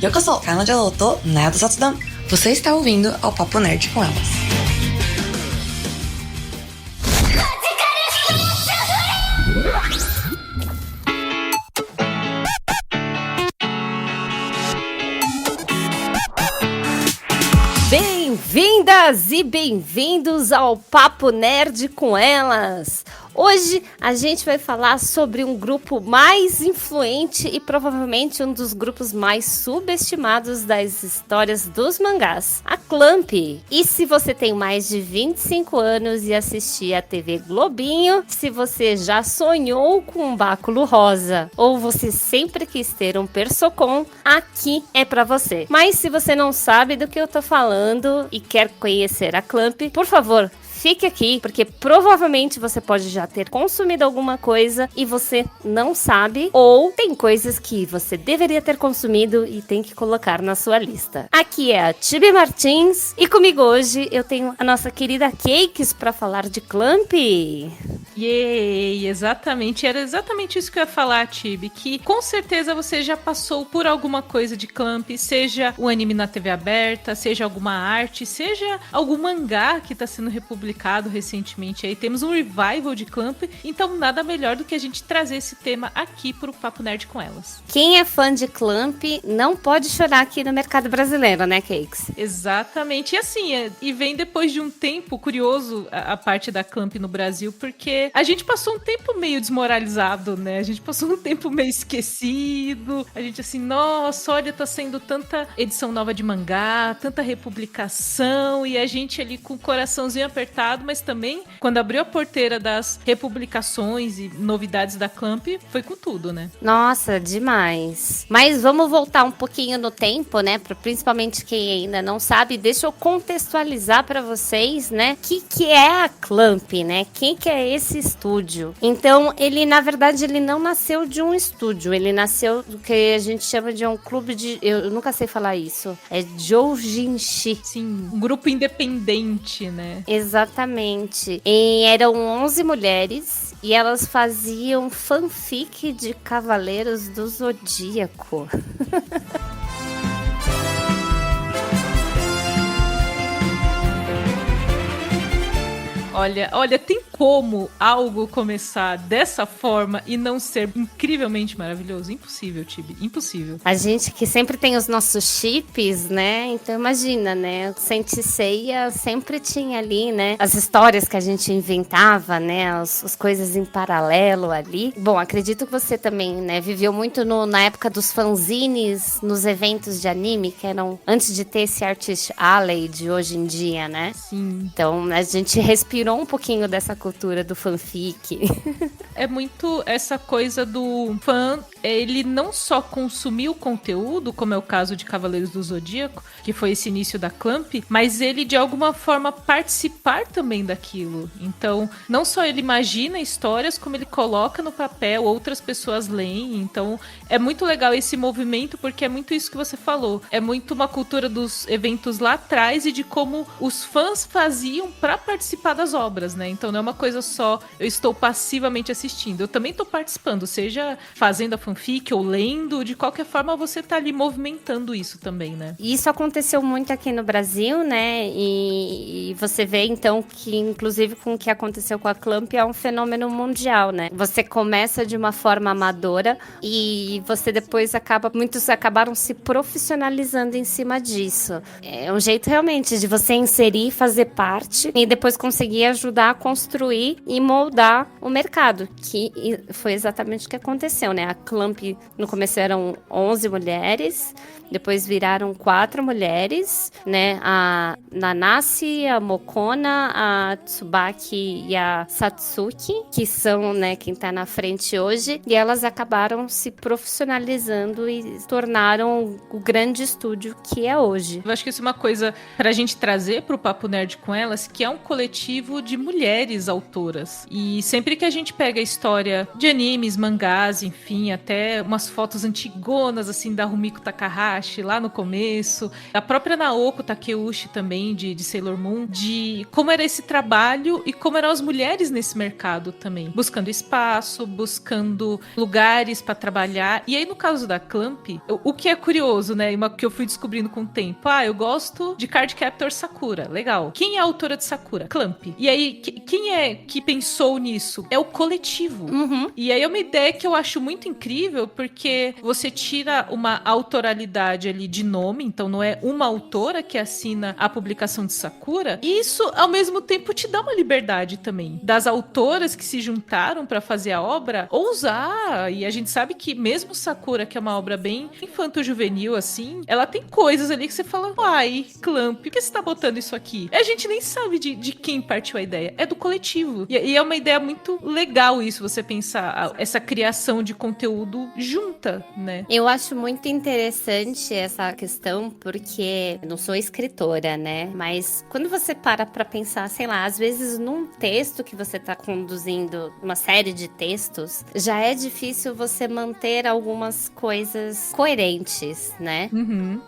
Yokoso, Kanajou to Nerd Satsudan. Você está ouvindo ao Papo Nerd com elas. Bem-vindas e bem-vindos ao Papo Nerd com elas. Hoje a gente vai falar sobre um grupo mais influente e provavelmente um dos grupos mais subestimados das histórias dos mangás, a Clamp. E se você tem mais de 25 anos e assistia a TV Globinho, se você já sonhou com um báculo rosa ou você sempre quis ter um Persocom, aqui é pra você. Mas se você não sabe do que eu tô falando e quer conhecer a Clamp, por favor, fique aqui, porque provavelmente você pode já ter consumido alguma coisa e você não sabe, ou tem coisas que você deveria ter consumido e tem que colocar na sua lista. Aqui é a Tibi Martins e comigo hoje eu tenho a nossa querida Cakes para falar de Clamp. Yay, exatamente. Era exatamente isso que eu ia falar, Tibi, que com certeza você já passou por alguma coisa de Clamp, seja um anime na TV aberta, seja alguma arte, seja algum mangá que está sendo republicado recentemente. Aí temos um revival de Clamp, então nada melhor do que a gente trazer esse tema aqui pro Papo Nerd com elas. Quem é fã de Clamp não pode chorar aqui no mercado brasileiro, né, Cakes? Exatamente. E assim, e vem depois de um tempo curioso a parte da Clamp no Brasil, porque a gente passou um tempo meio desmoralizado, né? A gente passou um tempo meio esquecido. A gente assim, nossa, olha, tá sendo tanta edição nova de mangá, tanta republicação, e a gente ali com o coraçãozinho apertado, mas também, quando abriu a porteira das republicações e novidades da Clamp, foi com tudo, né? Nossa, demais. Mas vamos voltar um pouquinho no tempo, né? Principalmente quem ainda não sabe, deixa eu contextualizar para vocês, né? O que é a Clamp, né? Quem que é esse estúdio? Então, ele, na verdade, ele não nasceu de um estúdio, ele nasceu do que a gente chama de um clube de... Eu nunca sei falar isso. É Joujinshi. Sim, um grupo independente, né? Exatamente. E eram 11 mulheres e elas faziam fanfic de Cavaleiros do Zodíaco. Olha, tem como algo começar dessa forma e não ser incrivelmente maravilhoso? Impossível, Tibi, impossível. A gente que sempre tem os nossos chips, né? Então imagina, né? O Saint Seiya sempre tinha ali, né? As histórias que a gente inventava, né? As coisas em paralelo ali. Bom, acredito que você também, né? Viveu muito na época dos fanzines, nos eventos de anime, que eram antes de ter esse Artist Alley de hoje em dia, né? Sim. Então a gente respirou um pouquinho dessa cultura do fanfic. É muito essa coisa do fã, ele não só consumir o conteúdo, como é o caso de Cavaleiros do Zodíaco, que foi esse início da Clamp, mas ele de alguma forma participar também daquilo. Então, não só ele imagina histórias, como ele coloca no papel, outras pessoas leem. Então, é muito legal esse movimento, porque é muito isso que você falou. É muito uma cultura dos eventos lá atrás e de como os fãs faziam para participar das obras, né? Então não é uma coisa só, eu estou passivamente assistindo, eu também estou participando, seja fazendo a fanfic ou lendo, de qualquer forma você tá ali movimentando isso também, né? Isso aconteceu muito aqui no Brasil, né? E você vê então que, inclusive, com o que aconteceu com a Clamp é um fenômeno mundial, né? Você começa de uma forma amadora e você depois muitos acabaram se profissionalizando em cima disso. É um jeito realmente de você inserir, fazer parte e depois conseguir ajudar a construir e moldar o mercado, que foi exatamente o que aconteceu, né? A Clamp no começo eram 11 mulheres, depois viraram 4 mulheres, né? A Nanase, a Mokona, a Tsubaki e a Satsuki, que são, né, quem tá na frente hoje, e elas acabaram se profissionalizando e tornaram o grande estúdio que é hoje. Eu acho que isso é uma coisa pra gente trazer pro Papo Nerd com elas, que é um coletivo coletivo de mulheres autoras. E sempre que a gente pega a história de animes, mangás, enfim, até umas fotos antigonas, assim, da Rumiko Takahashi, lá no começo, a própria Naoko Takeuchi também, de Sailor Moon, de como era esse trabalho e como eram as mulheres nesse mercado também, buscando espaço, buscando lugares pra trabalhar. E aí, no caso da Clamp, o que é curioso, né, que eu fui descobrindo com o tempo, eu gosto de Cardcaptor Sakura, legal. Quem é a autora de Sakura? Clamp. E aí, quem é que pensou nisso? É o coletivo. E aí é uma ideia que eu acho muito incrível, porque você tira uma autoralidade ali de nome, então não é uma autora que assina a publicação de Sakura, e isso, ao mesmo tempo, te dá uma liberdade também. Das autoras que se juntaram pra fazer a obra, ousar, e a gente sabe que mesmo Sakura, que é uma obra bem infanto-juvenil, assim, ela tem coisas ali que você fala, ai, Clamp, por que você tá botando isso aqui? A gente nem sabe de quem partiu a ideia, é do coletivo. E é uma ideia muito legal isso, você pensar essa criação de conteúdo junta, né? Eu acho muito interessante essa questão, porque eu não sou escritora, né? Mas quando você para pra pensar, sei lá, às vezes num texto que você tá conduzindo, uma série de textos, já é difícil você manter algumas coisas coerentes, né?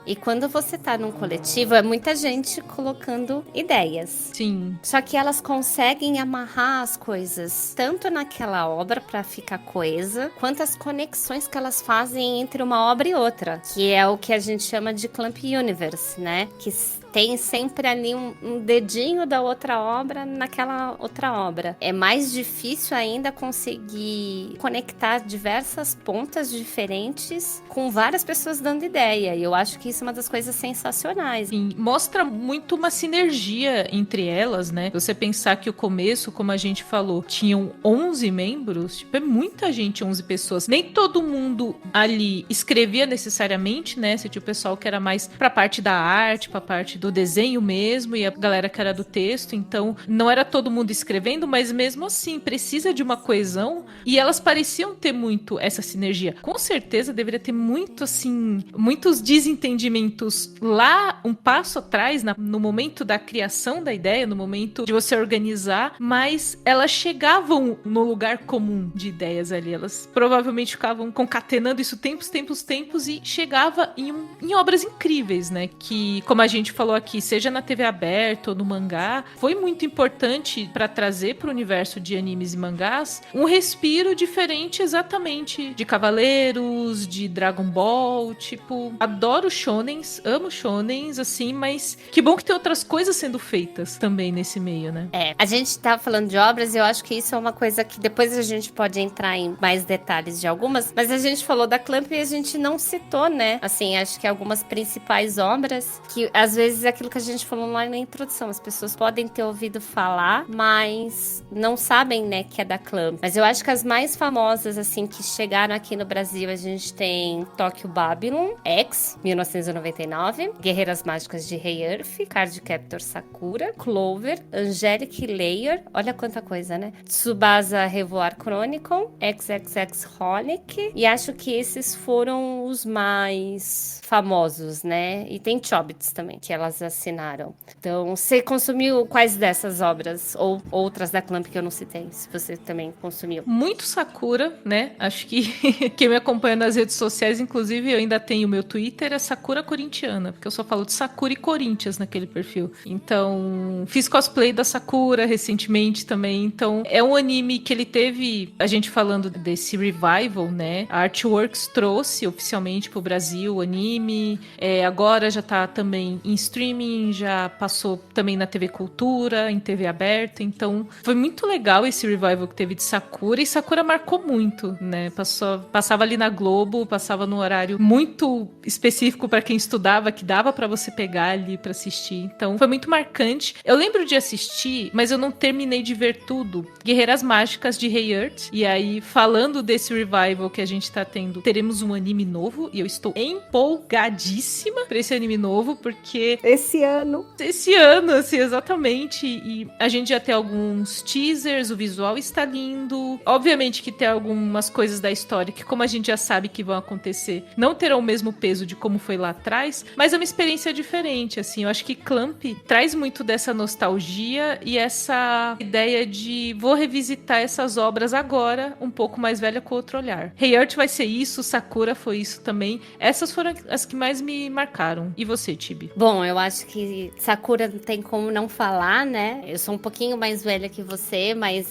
E quando você tá num coletivo, é muita gente colocando ideias. Sim. Só que elas conseguem amarrar as coisas tanto naquela obra pra ficar coesa, quanto as conexões que elas fazem entre uma obra e outra, que é o que a gente chama de Clamp Universe, né? Que tem sempre ali um dedinho da outra obra naquela outra obra. É mais difícil ainda conseguir conectar diversas pontas diferentes com várias pessoas dando ideia. E eu acho que isso é uma das coisas sensacionais. Sim, mostra muito uma sinergia entre elas, né? Você pensar que o começo, como a gente falou, tinham 11 membros, tipo, é muita gente, 11 pessoas. Nem todo mundo ali escrevia necessariamente, né? Você tinha o pessoal que era mais pra parte da arte, pra parte do desenho mesmo, e a galera que era do texto, então não era todo mundo escrevendo, mas mesmo assim precisa de uma coesão, e elas pareciam ter muito essa sinergia. Com certeza deveria ter muito, assim, muitos desentendimentos lá, um passo atrás, no momento da criação da ideia, no momento de você organizar, mas elas chegavam no lugar comum de ideias ali, elas provavelmente ficavam concatenando isso tempos, e chegava em obras incríveis, né, que, como a gente falou aqui, seja na TV aberta ou no mangá, foi muito importante para trazer para o universo de animes e mangás um respiro diferente exatamente de Cavaleiros, de Dragon Ball, tipo, adoro shonens, amo shonens, assim, mas que bom que tem outras coisas sendo feitas também nesse meio, né? A gente tá falando de obras e eu acho que isso é uma coisa que depois a gente pode entrar em mais detalhes de algumas, mas a gente falou da Clamp e a gente não citou, né? Assim, acho que algumas principais obras que às vezes é aquilo que a gente falou lá na introdução, as pessoas podem ter ouvido falar, mas não sabem, né, que é da Clamp. Mas eu acho que as mais famosas, assim, que chegaram aqui no Brasil, a gente tem Tokyo Babylon, X, 1999, Guerreiras Mágicas de Rei Earth, Cardcaptor Sakura, Clover, Angelic Layer, olha quanta coisa, né? Tsubasa Revoar Chronicle, XXX Holic, e acho que esses foram os mais famosos, né? E tem Chobits também, que elas assinaram. Então, você consumiu quais dessas obras? Ou outras da Clamp que eu não citei, se você também consumiu? Muito Sakura, né? Acho que quem me acompanha nas redes sociais, inclusive eu ainda tenho o meu Twitter, é Sakura Corintiana, porque eu só falo de Sakura e Corinthians naquele perfil. Então, fiz cosplay da Sakura recentemente também. Então, é um anime que ele teve, a gente falando desse revival, né? A Artworks trouxe oficialmente pro Brasil o anime. Agora já tá também em streaming, já passou também na TV Cultura, em TV aberta. Então, foi muito legal esse revival que teve de Sakura. E Sakura marcou muito, né? Passava ali na Globo, passava num horário muito específico para quem estudava, que dava para você pegar ali para assistir. Então, foi muito marcante. Eu lembro de assistir, mas eu não terminei de ver tudo. Guerreiras Mágicas de Rei Earth. E aí, falando desse revival que a gente tá tendo, teremos um anime novo e eu estou empolgadíssima pra esse anime novo, porque esse ano. Esse ano, assim, exatamente. E a gente já tem alguns teasers, o visual está lindo. Obviamente que tem algumas coisas da história que, como a gente já sabe que vão acontecer, não terão o mesmo peso de como foi lá atrás, mas é uma experiência diferente, assim. Eu acho que Clamp traz muito dessa nostalgia e essa ideia de vou revisitar essas obras agora, um pouco mais velha com outro olhar. Hey Earth vai ser isso, Sakura foi isso também. Essas foram as que mais me marcaram. E você, Tibi? Bom, eu acho que Sakura não tem como não falar, né? Eu sou um pouquinho mais velha que você, mas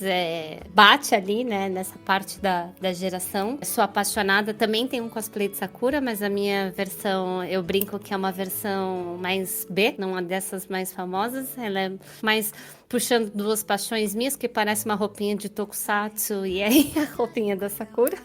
bate ali, né? Nessa parte da geração. Eu sou apaixonada, também tenho um cosplay de Sakura, mas a minha versão, eu brinco que é uma versão mais B, não uma dessas mais famosas. Ela é mais puxando duas paixões minhas, que parece uma roupinha de tokusatsu, e aí a roupinha da Sakura.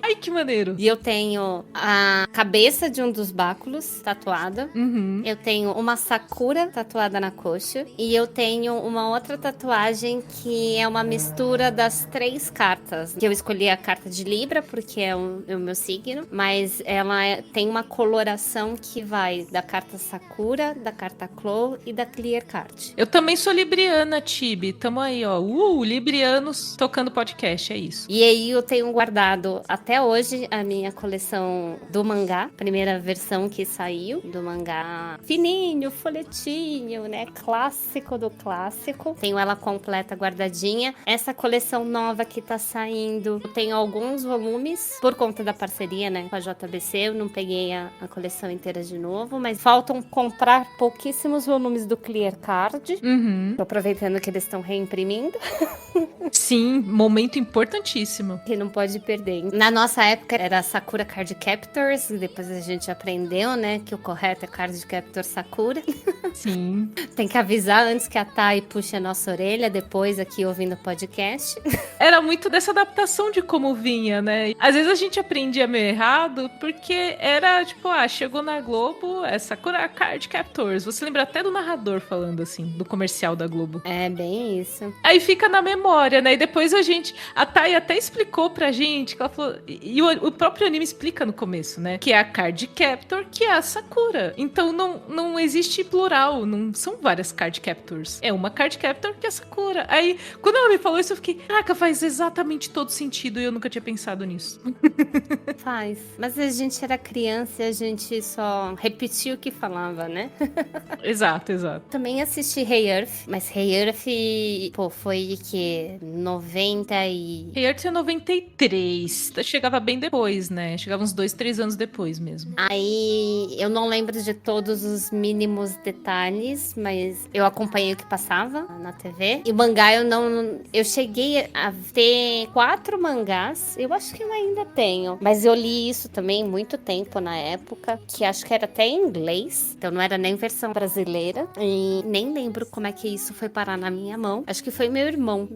Ai, que maneiro! E eu tenho a cabeça de um dos báculos tatuada. Uhum. Eu tenho uma Sakura tatuada na coxa. E eu tenho uma outra tatuagem que é uma mistura das 3 cartas. Que eu escolhi a carta de Libra, porque é o meu signo. Mas ela tem uma coloração que vai da carta Sakura, da carta Claw e da Clear Card. Eu também sou libriana, Tibi. Tamo aí, ó. Librianos tocando podcast, é isso. E aí eu tenho guardado até hoje a minha coleção do mangá. Primeira versão que saiu do mangá. Fininho, folhetinho, né? Clássico do clássico. Tenho ela completa guardadinha. Essa coleção nova que tá saindo, eu tenho alguns volumes por conta da parceria, né? Com a JBC. Eu não peguei a coleção inteira de novo, mas faltam comprar pouquíssimos volumes do Clear Card. Uhum. Tô aproveitando que eles estão reimprimindo. Sim, momento importantíssimo. Que não pode perder. Na nossa época era Sakura Card Captors, e depois a gente aprendeu, né, que o correto é Card Captor Sakura. Sim. Tem que avisar antes que a Thay puxe a nossa orelha, depois aqui ouvindo o podcast. Era muito dessa adaptação de como vinha, né? Às vezes a gente aprendia meio errado, porque era tipo, chegou na Globo, é Sakura Card Captors. Você lembra até do narrador falando assim, do comercial da Globo. É, bem isso. Aí fica na memória, né? E depois a Thay até explicou pra gente, que ela falou, e o próprio anime explica no começo, né? Que é a Card Captor, que é a Sakura. Então não existe plural, não são várias Card Captors. É uma Card Captor que é a Sakura. Aí, quando ela me falou isso, eu fiquei, caraca, faz exatamente todo sentido e eu nunca tinha pensado nisso. Faz. Mas a gente era criança e a gente só repetia o que falava, né? Exato. Também assisti Hey Earth, mas Hey Earth, foi que 90 e... Hey Earth é 93. Chegava bem depois, né? Chegava uns 2, 3 anos depois mesmo. Aí eu não lembro de todos os mínimos detalhes, mas eu acompanhei o que passava na TV. E mangá eu cheguei a ter 4 mangás, eu acho que eu ainda tenho. Mas eu li isso também muito tempo na época, que acho que era até em inglês, então não era nem versão brasileira. E nem lembro como é que isso foi parar na minha mão. Acho que foi meu irmão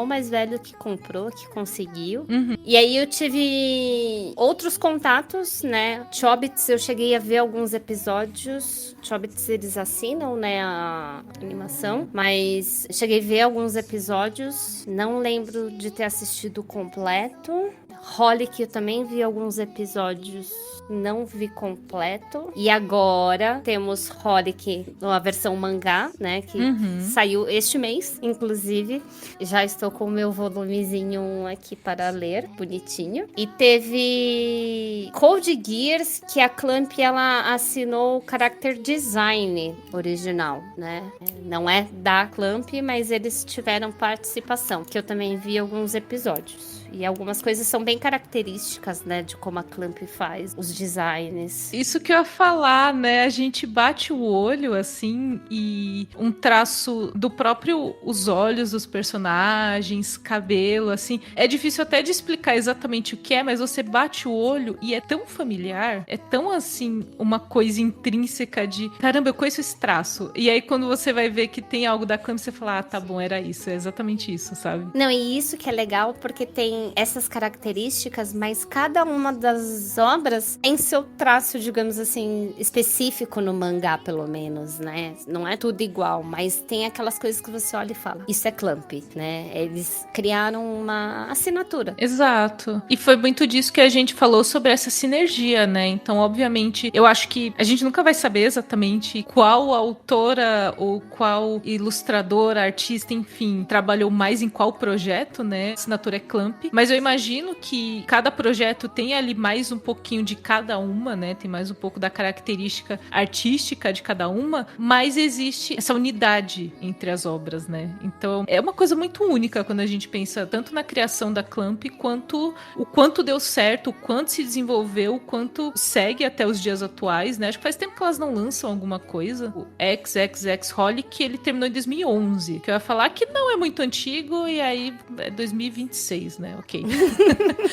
mais velho que comprou, que conseguiu. Uhum. E aí eu tive outros contatos, né? Chobits, eu cheguei a ver alguns episódios. Chobits, eles assinam, né, a animação. Mas cheguei a ver alguns episódios. Não lembro de ter assistido completo. Holic, eu também vi alguns episódios, não vi completo. E agora temos Holic, a versão mangá, né? Que saiu este mês, inclusive. Já estou com o meu volumezinho aqui para ler, bonitinho. E teve Code Geass, que a Clamp, ela assinou o character design original, né? Não é da Clamp, mas eles tiveram participação, que eu também vi alguns episódios. E algumas coisas são bem características, né, de como a Clamp faz os designs. Isso que eu ia falar, né? A gente bate o olho, assim, e um traço do próprio... os olhos dos personagens, cabelo, assim. É difícil até de explicar exatamente o que é, mas você bate o olho e é tão familiar, é tão, assim, uma coisa intrínseca de... Caramba, eu conheço esse traço. E aí, quando você vai ver que tem algo da Clamp, você fala, tá bom, era isso. É exatamente isso, sabe? Não, e isso que é legal, porque tem tem essas características, mas cada uma das obras tem seu traço, digamos assim, específico no mangá, pelo menos, né? Não é tudo igual, mas tem aquelas coisas que você olha e fala, isso é Clamp, né? Eles criaram uma assinatura. Exato. E foi muito disso que a gente falou sobre essa sinergia, né? Então, obviamente, eu acho que a gente nunca vai saber exatamente qual autora ou qual ilustradora, artista, enfim, trabalhou mais em qual projeto, né? A assinatura é Clamp. Mas eu imagino que cada projeto tem ali mais um pouquinho de cada uma, né? Tem mais um pouco da característica artística de cada uma, mas existe essa unidade entre as obras, né? Então, é uma coisa muito única quando a gente pensa tanto na criação da Clamp, quanto o quanto deu certo, o quanto se desenvolveu, o quanto segue até os dias atuais, né? Acho que faz tempo que elas não lançam alguma coisa. O XXX Holic, ele terminou em 2011, que eu ia falar que não é muito antigo, e aí é 2026, né? Ok.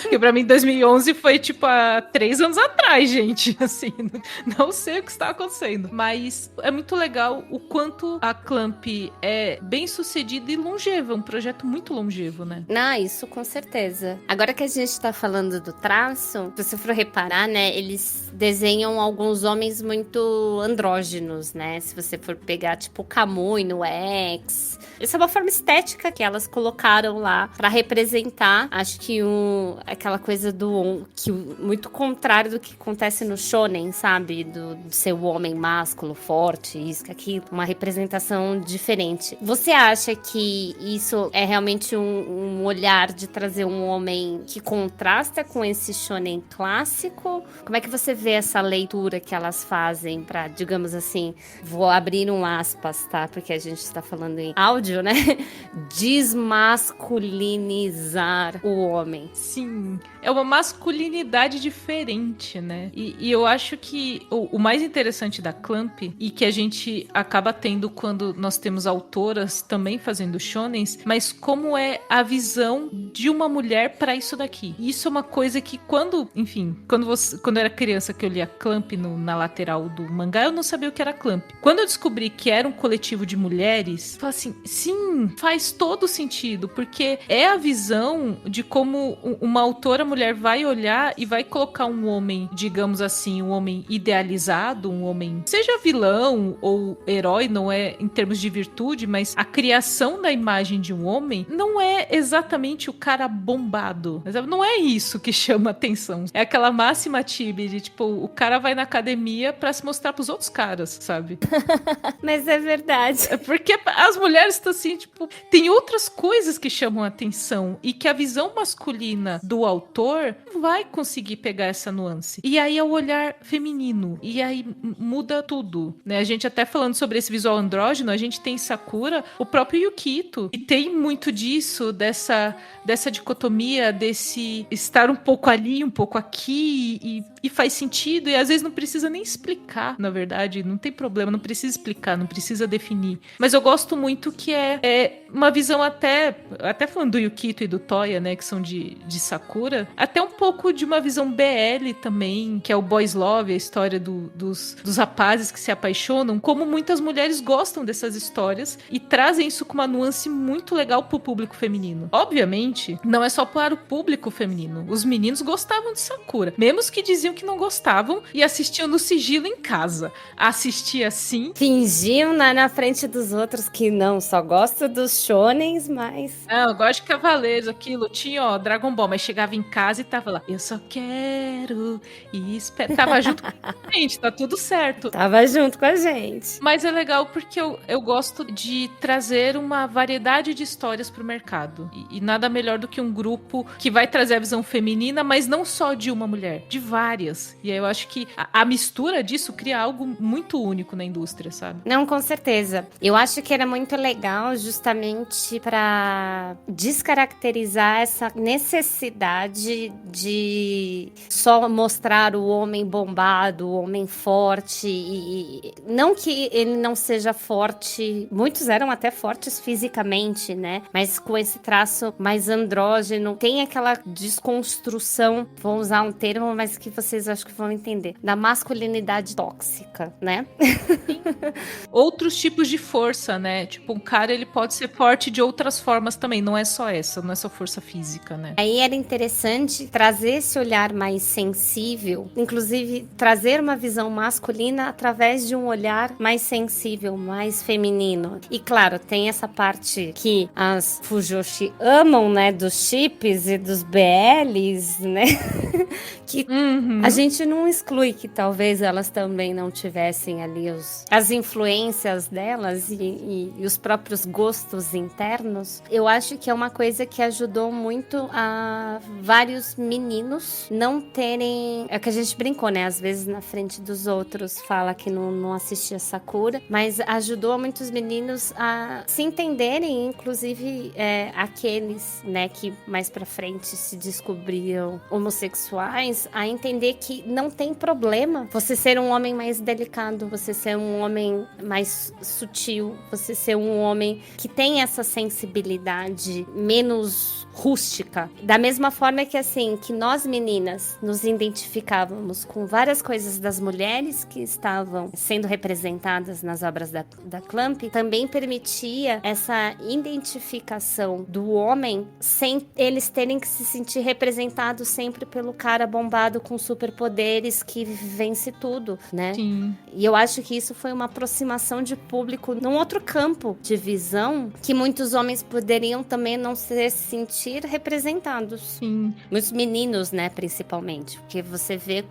Porque pra mim 2011 foi tipo há 3 anos atrás, gente. Assim, não sei o que está acontecendo. Mas é muito legal o quanto a Clamp é bem sucedida e longeva, um projeto muito longevo, né? Ah, isso com certeza. Agora que a gente tá falando do traço, se você for reparar, né, eles desenham alguns homens muito andrógenos, né? Se você for pegar, tipo, o Kamui no X. Isso é uma forma estética que elas colocaram lá pra representar, acho que aquela coisa muito contrário do que acontece no shonen, sabe? Do ser o homem másculo, forte, isso, aquilo. Uma representação diferente. Você acha que isso é realmente um olhar de trazer um homem que contrasta com esse shonen clássico? Como é que você vê essa leitura que elas fazem pra, digamos assim, vou abrir um aspas, tá? Porque a gente está falando em áudio, né? Desmasculinizar o homem. Sim, é uma masculinidade diferente, né? E eu acho que o mais interessante da Clamp, e que a gente acaba tendo quando nós temos autoras também fazendo shonens, mas como é a visão de uma mulher pra isso daqui. Isso é uma coisa que quando eu era criança que eu lia Clamp na lateral do mangá, eu não sabia o que era Clamp. Quando eu descobri que era um coletivo de mulheres, eu falei assim, sim, faz todo sentido, porque é a visão de como uma autora mulher vai olhar e vai colocar um homem, digamos assim, um homem idealizado, um homem, seja vilão ou herói, não é em termos de virtude, mas a criação da imagem de um homem não é exatamente o cara bombado. Não é isso que chama atenção. É aquela máxima Tibi de, tipo, o cara vai na academia pra se mostrar pros outros caras, sabe? Mas é verdade. É porque as mulheres estão assim, tipo, tem outras coisas que chamam a atenção e que a visão masculina do autor vai conseguir pegar essa nuance. E aí é o olhar feminino. E aí muda tudo, né? A gente até falando sobre esse visual andrógeno, a gente tem em Sakura o próprio Yukito, e tem muito disso, dessa dicotomia, desse estar um pouco ali, um pouco aqui, e faz sentido, e às vezes não precisa nem explicar, na verdade, não tem problema, não precisa explicar, não precisa definir. Mas eu gosto muito que é uma visão até falando do Yukito e do Toya, né, que são de Sakura, até um pouco de uma visão BL também, que é o Boys Love, a história dos rapazes que se apaixonam, como muitas mulheres gostam dessas histórias e trazem isso com uma nuance muito legal pro público feminino. Obviamente, não é só para o público feminino. Os meninos gostavam de Sakura, mesmo os que diziam que não gostavam e assistiam no sigilo em casa. Assistia assim. Fingiam na frente dos outros que não, só gosto dos shonens, mas... Não, eu gosto de Cavaleiros, aquilo. Tinha, ó, Dragon Ball, mas chegava em casa e tava lá, eu só quero e espero. Tava junto com a gente, tá tudo certo. Tava junto com a gente. Mas é legal porque eu gosto de trazer uma variedade de histórias pro mercado. E nada melhor do que um grupo que vai trazer a visão feminina, mas não só de uma mulher, de várias. E aí eu acho que a mistura disso cria algo muito único na indústria, sabe? Não, com certeza. Eu acho que era muito legal justamente pra descaracterizar essa necessidade de só mostrar o homem bombado, o homem forte. E não que ele não seja forte, muitos eram até fortes fisicamente, né? Mas com esse traço mais andrógeno, tem aquela desconstrução, vou usar um termo, mas que vocês acho que vão entender, da masculinidade tóxica, né? Outros tipos de força, né? Tipo, um cara, ele pode ser forte de outras formas também, não é só essa, não é só força física. física, né? Aí era interessante trazer esse olhar mais sensível, inclusive trazer uma visão masculina através de um olhar mais sensível, mais feminino. E claro, tem essa parte que as Fujoshi amam, né, dos chips e dos BLs, né? Que a gente não exclui que talvez elas também não tivessem ali as influências delas e os próprios gostos internos. Eu acho que é uma coisa que ajudou muito a vários meninos não terem... É que a gente brincou, né? Às vezes na frente dos outros fala que não assistia Sakura, mas ajudou a muitos meninos a se entenderem, inclusive aqueles, né, que mais pra frente se descobriam homossexuais, a entender que não tem problema você ser um homem mais delicado, você ser um homem mais sutil, você ser um homem que tem essa sensibilidade menos rústica. Da mesma forma que, assim, que nós meninas nos identificávamos com várias coisas das mulheres que estavam sendo representadas nas obras da Clamp, também permitia essa identificação do homem sem eles terem que se sentir representados sempre pelo cara bombado com superpoderes que vence tudo, né? Sim. E eu acho que isso foi uma aproximação de público num outro campo de visão que muitos homens poderiam também não se sentir representados. Sim. Muitos meninos, né, principalmente. Porque você vê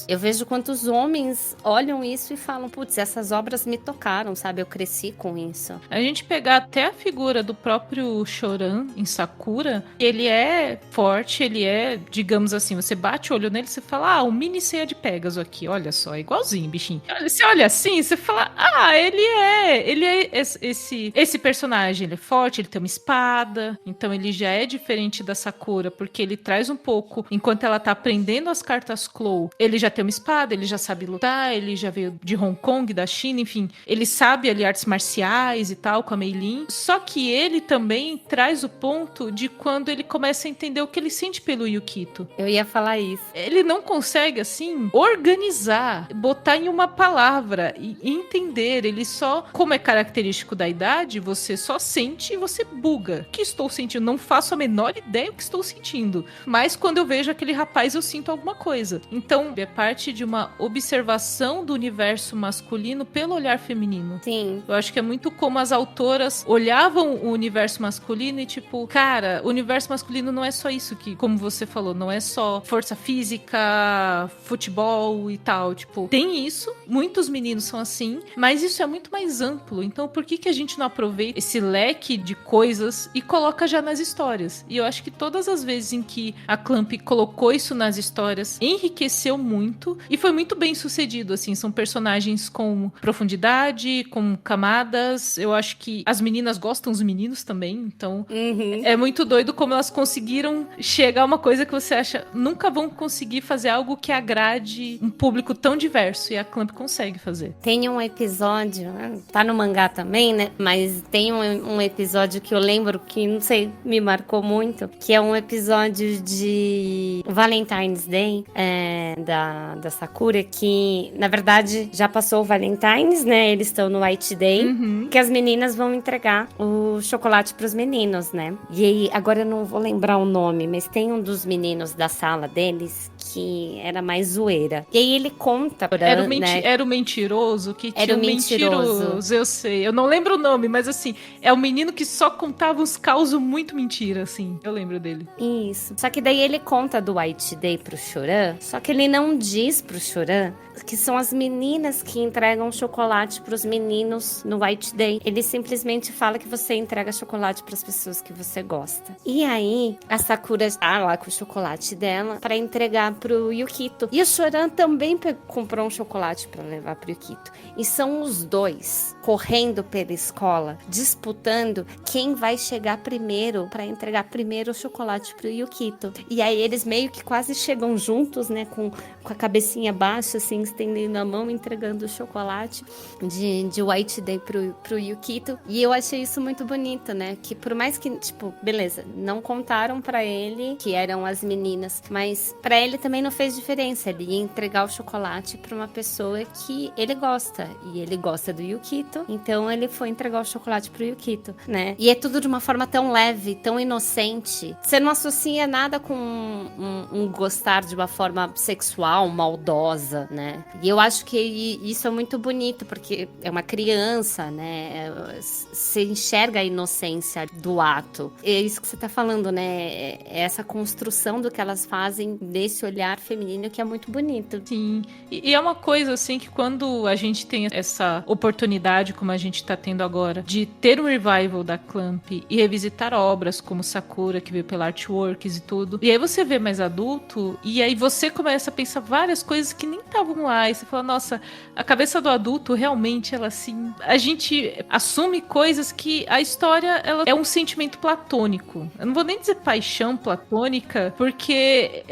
eu vejo quantos homens olham isso e falam, putz, essas obras me tocaram, sabe? Eu cresci com isso. A gente pegar até a figura do próprio Choran em Sakura, ele é forte, ele é, digamos assim, você bate o olho nele e você fala, o mini Ceia de Pégaso aqui, olha só, é igualzinho, bichinho. Você olha assim, você fala, ele é esse personagem, ele é forte, ele tem uma espada, então ele já é diferente da Sakura, porque ele traz um pouco, enquanto ela tá aprendendo as cartas Clow, ele já tem uma espada, ele já sabe lutar, ele já veio de Hong Kong, da China, enfim, ele sabe ali artes marciais e tal, com a Mei Lin, só que ele também traz o ponto de quando ele começa a entender o que ele sente pelo Yukito. Eu ia falar isso. Ele não consegue, assim, organizar, botar em uma palavra e entender, ele só, como é característico da idade, você só sente e você buga. O que estou sentindo? Não faço a menor ideia do que estou sentindo, mas quando eu vejo aquele rapaz eu sinto alguma coisa. Então é parte de uma observação do universo masculino pelo olhar feminino. Sim. Eu acho que é muito como as autoras olhavam o universo masculino e tipo, cara, o universo masculino não é só isso que, como você falou, não é só força física, futebol e tal, tipo, tem isso, muitos meninos são assim, mas isso é muito mais amplo, então por que a gente não aproveita esse leque de coisas e coloca já nas histórias? E eu acho que todas as vezes em que a Clamp colocou isso nas histórias, enriqueceu muito e foi muito bem sucedido, assim, são personagens com profundidade, com camadas, eu acho que as meninas gostam dos meninos também, então é muito doido como elas conseguiram chegar a uma coisa que você acha, nunca vão conseguir fazer algo que agrade um público tão diverso, e a Clamp consegue fazer. Tem um episódio, tá no mangá também, né? Mas tem um episódio que eu lembro que, não sei, me marcou muito, que é um episódio de Valentine's Day, da Sakura, que, na verdade, já passou o Valentine's, né? Eles estão no White Day, que as meninas vão entregar o chocolate pros meninos, né? E aí, agora eu não vou lembrar o nome, mas tem um dos meninos da sala deles que era mais zoeira. E aí ele conta... Era o mentiroso que tinha era o mentiroso. Eu sei. Eu não lembro o nome, mas assim, é o menino que só contava uns causos muito mentira, assim. Eu lembro dele. Isso. Só que daí ele conta do White Day pro Choran, só que ele não diz pro Choran que são as meninas que entregam chocolate pros meninos no White Day. Ele simplesmente fala que você entrega chocolate pras pessoas que você gosta. E aí, a Sakura tá lá com o chocolate dela pra entregar pro Yukito. E o Choran também comprou um chocolate pra levar pro Yukito. E são os dois correndo pela escola, disputando quem vai chegar primeiro pra entregar primeiro o chocolate pro Yukito. E aí eles meio que quase chegam juntos, né, com a cabecinha baixa, assim, estendendo a mão, entregando o chocolate de White Day pro Yukito. E eu achei isso muito bonito, né? Que por mais que, tipo, beleza, não contaram pra ele que eram as meninas, mas pra ele também também não fez diferença. Ele ia entregar o chocolate pra uma pessoa que ele gosta. E ele gosta do Yukito. Então ele foi entregar o chocolate pro Yukito, né? E é tudo de uma forma tão leve, tão inocente. Você não associa nada com um gostar de uma forma sexual, maldosa, né? E eu acho que isso é muito bonito, porque é uma criança, né? Você enxerga a inocência do ato. É isso que você tá falando, né? É essa construção do que elas fazem desse olhar feminino que é muito bonito. Sim, e é uma coisa assim que quando a gente tem essa oportunidade, como a gente tá tendo agora, de ter um revival da Clamp e revisitar obras como Sakura, que veio pela Artworks e tudo, e aí você vê mais adulto, e aí você começa a pensar várias coisas que nem estavam lá, e você fala, nossa, a cabeça do adulto realmente, ela assim, a gente assume coisas que a história, ela é um sentimento platônico. Eu não vou nem dizer paixão platônica, porque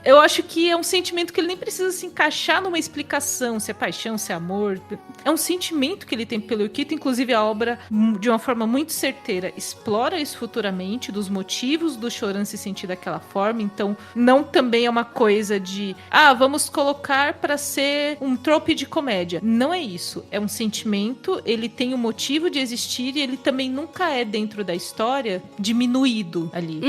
eu acho que é um sentimento que ele nem precisa se encaixar numa explicação, se é paixão, se é amor. É um sentimento que ele tem pelo Yukito, inclusive a obra, de uma forma muito certeira, explora isso futuramente, dos motivos do Choran se sentir daquela forma, então não também é uma coisa de, vamos colocar pra ser um trope de comédia. Não é isso, é um sentimento, ele tem um motivo de existir e ele também nunca é dentro da história diminuído ali.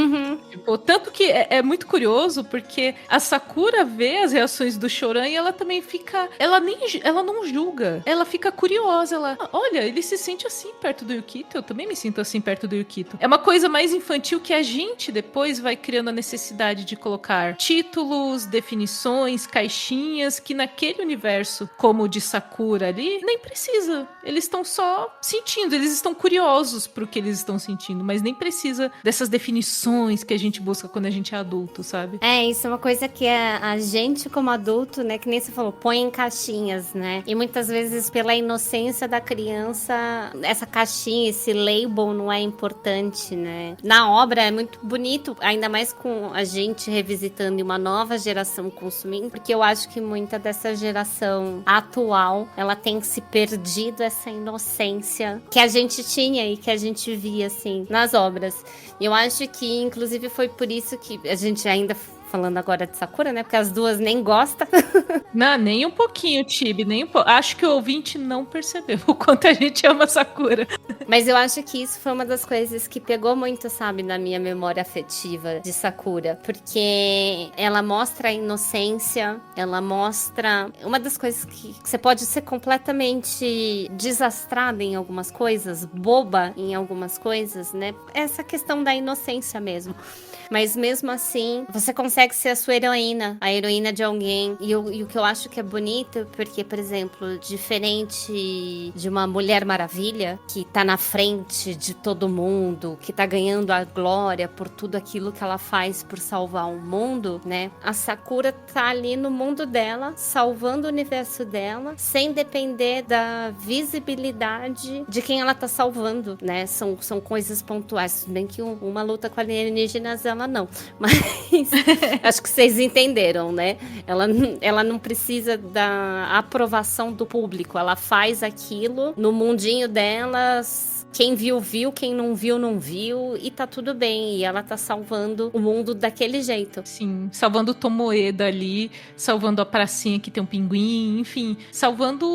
Tipo, tanto que é muito curioso, porque a Sakura vê as reações do Choran e ela também fica, ela não julga, ela fica curiosa, olha, ele se sente assim perto do Yukito, eu também me sinto assim perto do Yukito. É uma coisa mais infantil que a gente depois vai criando a necessidade de colocar títulos, definições, caixinhas, que naquele universo, como o de Sakura ali, nem precisa. Eles estão só sentindo, eles estão curiosos pro que eles estão sentindo, mas nem precisa dessas definições que a gente busca quando a gente é adulto, sabe? Isso é uma coisa que a gente como adulto, né, que nem você falou, põe em caixinhas, né? E muitas vezes pela inocência da criança, essa caixinha, esse label não é importante, né? Na obra é muito bonito, ainda mais com a gente revisitando e uma nova geração consumindo, porque eu acho que muita dessa geração atual, ela tem se perdido essa inocência que a gente tinha e que a gente via, assim, nas obras. E eu acho que, inclusive, foi por isso que a gente ainda... Falando agora de Sakura, né? Porque as duas nem gostam. Não, nem um pouquinho, Tibi. Acho que o ouvinte não percebeu o quanto a gente ama Sakura. Mas eu acho que isso foi uma das coisas que pegou muito, sabe, na minha memória afetiva de Sakura. Porque ela mostra a inocência, ela mostra... Uma das coisas que você pode ser completamente desastrada em algumas coisas, boba em algumas coisas, né? Essa questão da inocência mesmo. Mas mesmo assim, você consegue ser a sua heroína, a heroína de alguém. E o que eu acho que é bonito, porque, por exemplo, diferente de uma Mulher Maravilha, que tá na frente de todo mundo, que tá ganhando a glória por tudo aquilo que ela faz por salvar o mundo, né? A Sakura tá ali no mundo dela, salvando o universo dela, sem depender da visibilidade de quem ela tá salvando, né? São coisas pontuais. Se bem que uma luta com alienígenas, ela não. Mas acho que vocês entenderam, né? Ela não precisa da aprovação do público. Ela faz aquilo no mundinho delas. Quem viu, viu. Quem não viu, não viu. E tá tudo bem. E ela tá salvando o mundo daquele jeito. Sim, salvando o Tomoeda ali, salvando a pracinha que tem um pinguim, enfim, salvando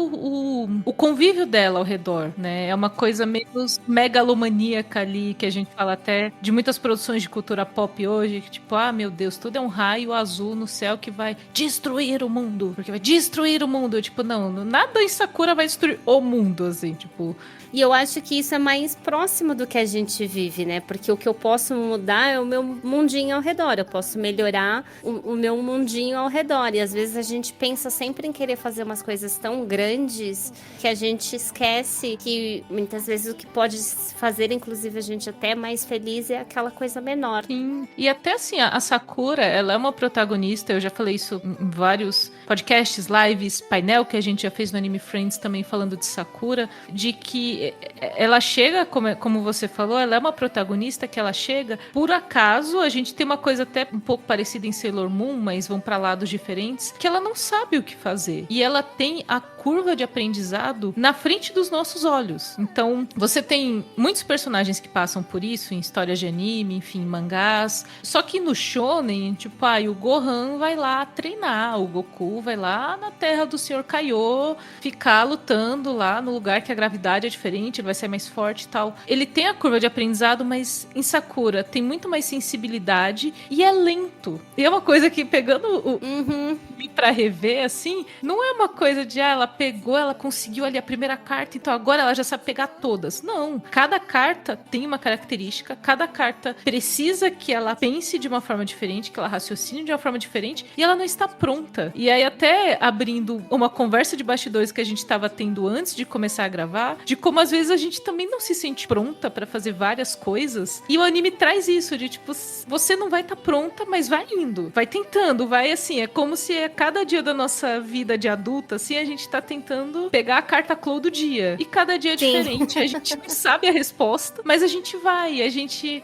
o convívio dela ao redor, né? É uma coisa menos megalomaníaca ali, que a gente fala até de muitas produções de cultura pop hoje, que tipo, meu Deus, tudo é um raio azul no céu que vai destruir o mundo, porque vai destruir o mundo. Tipo, não, nada em Sakura vai destruir o mundo, assim, tipo... E eu acho que isso é mais próximo do que a gente vive, né? Porque o que eu posso mudar é o meu mundinho ao redor. Eu posso melhorar o meu mundinho ao redor. E às vezes a gente pensa sempre em querer fazer umas coisas tão grandes que a gente esquece que muitas vezes o que pode fazer, inclusive, a gente até mais feliz é aquela coisa menor. Sim. E até assim, a Sakura, ela é uma protagonista, eu já falei isso em vários podcasts, lives, painel que a gente já fez no Anime Friends também falando de Sakura, de que ela chega, como você falou, ela é uma protagonista que ela chega, por acaso, a gente tem uma coisa até um pouco parecida em Sailor Moon, mas vão pra lados diferentes, que ela não sabe o que fazer. E ela tem a curva de aprendizado na frente dos nossos olhos. Então, você tem muitos personagens que passam por isso em histórias de anime, enfim, mangás. Só que no shonen, tipo, o Gohan vai lá treinar, o Goku vai lá na terra do Sr. Kaiô ficar lutando lá no lugar que a gravidade é diferente, ele vai ser mais forte e tal. Ele tem a curva de aprendizado, mas em Sakura tem muito mais sensibilidade e é lento. E é uma coisa que, pegando o pra rever, assim, não é uma coisa de, ela pegou, ela conseguiu ali a primeira carta, então agora ela já sabe pegar todas. Não. Cada carta tem uma característica, cada carta precisa que ela pense de uma forma diferente, que ela raciocine de uma forma diferente, e ela não está pronta. E aí, até abrindo uma conversa de bastidores que a gente estava tendo antes de começar a gravar, de como às vezes a gente também não se sente pronta pra fazer várias coisas, e o anime traz isso, de tipo, você não vai estar pronta, mas vai indo, vai tentando, vai assim, é como se a cada dia da nossa vida de adulta, assim, a gente tá tentando pegar a carta Clow do dia, e cada dia é diferente, a gente não sabe a resposta, mas a gente vai,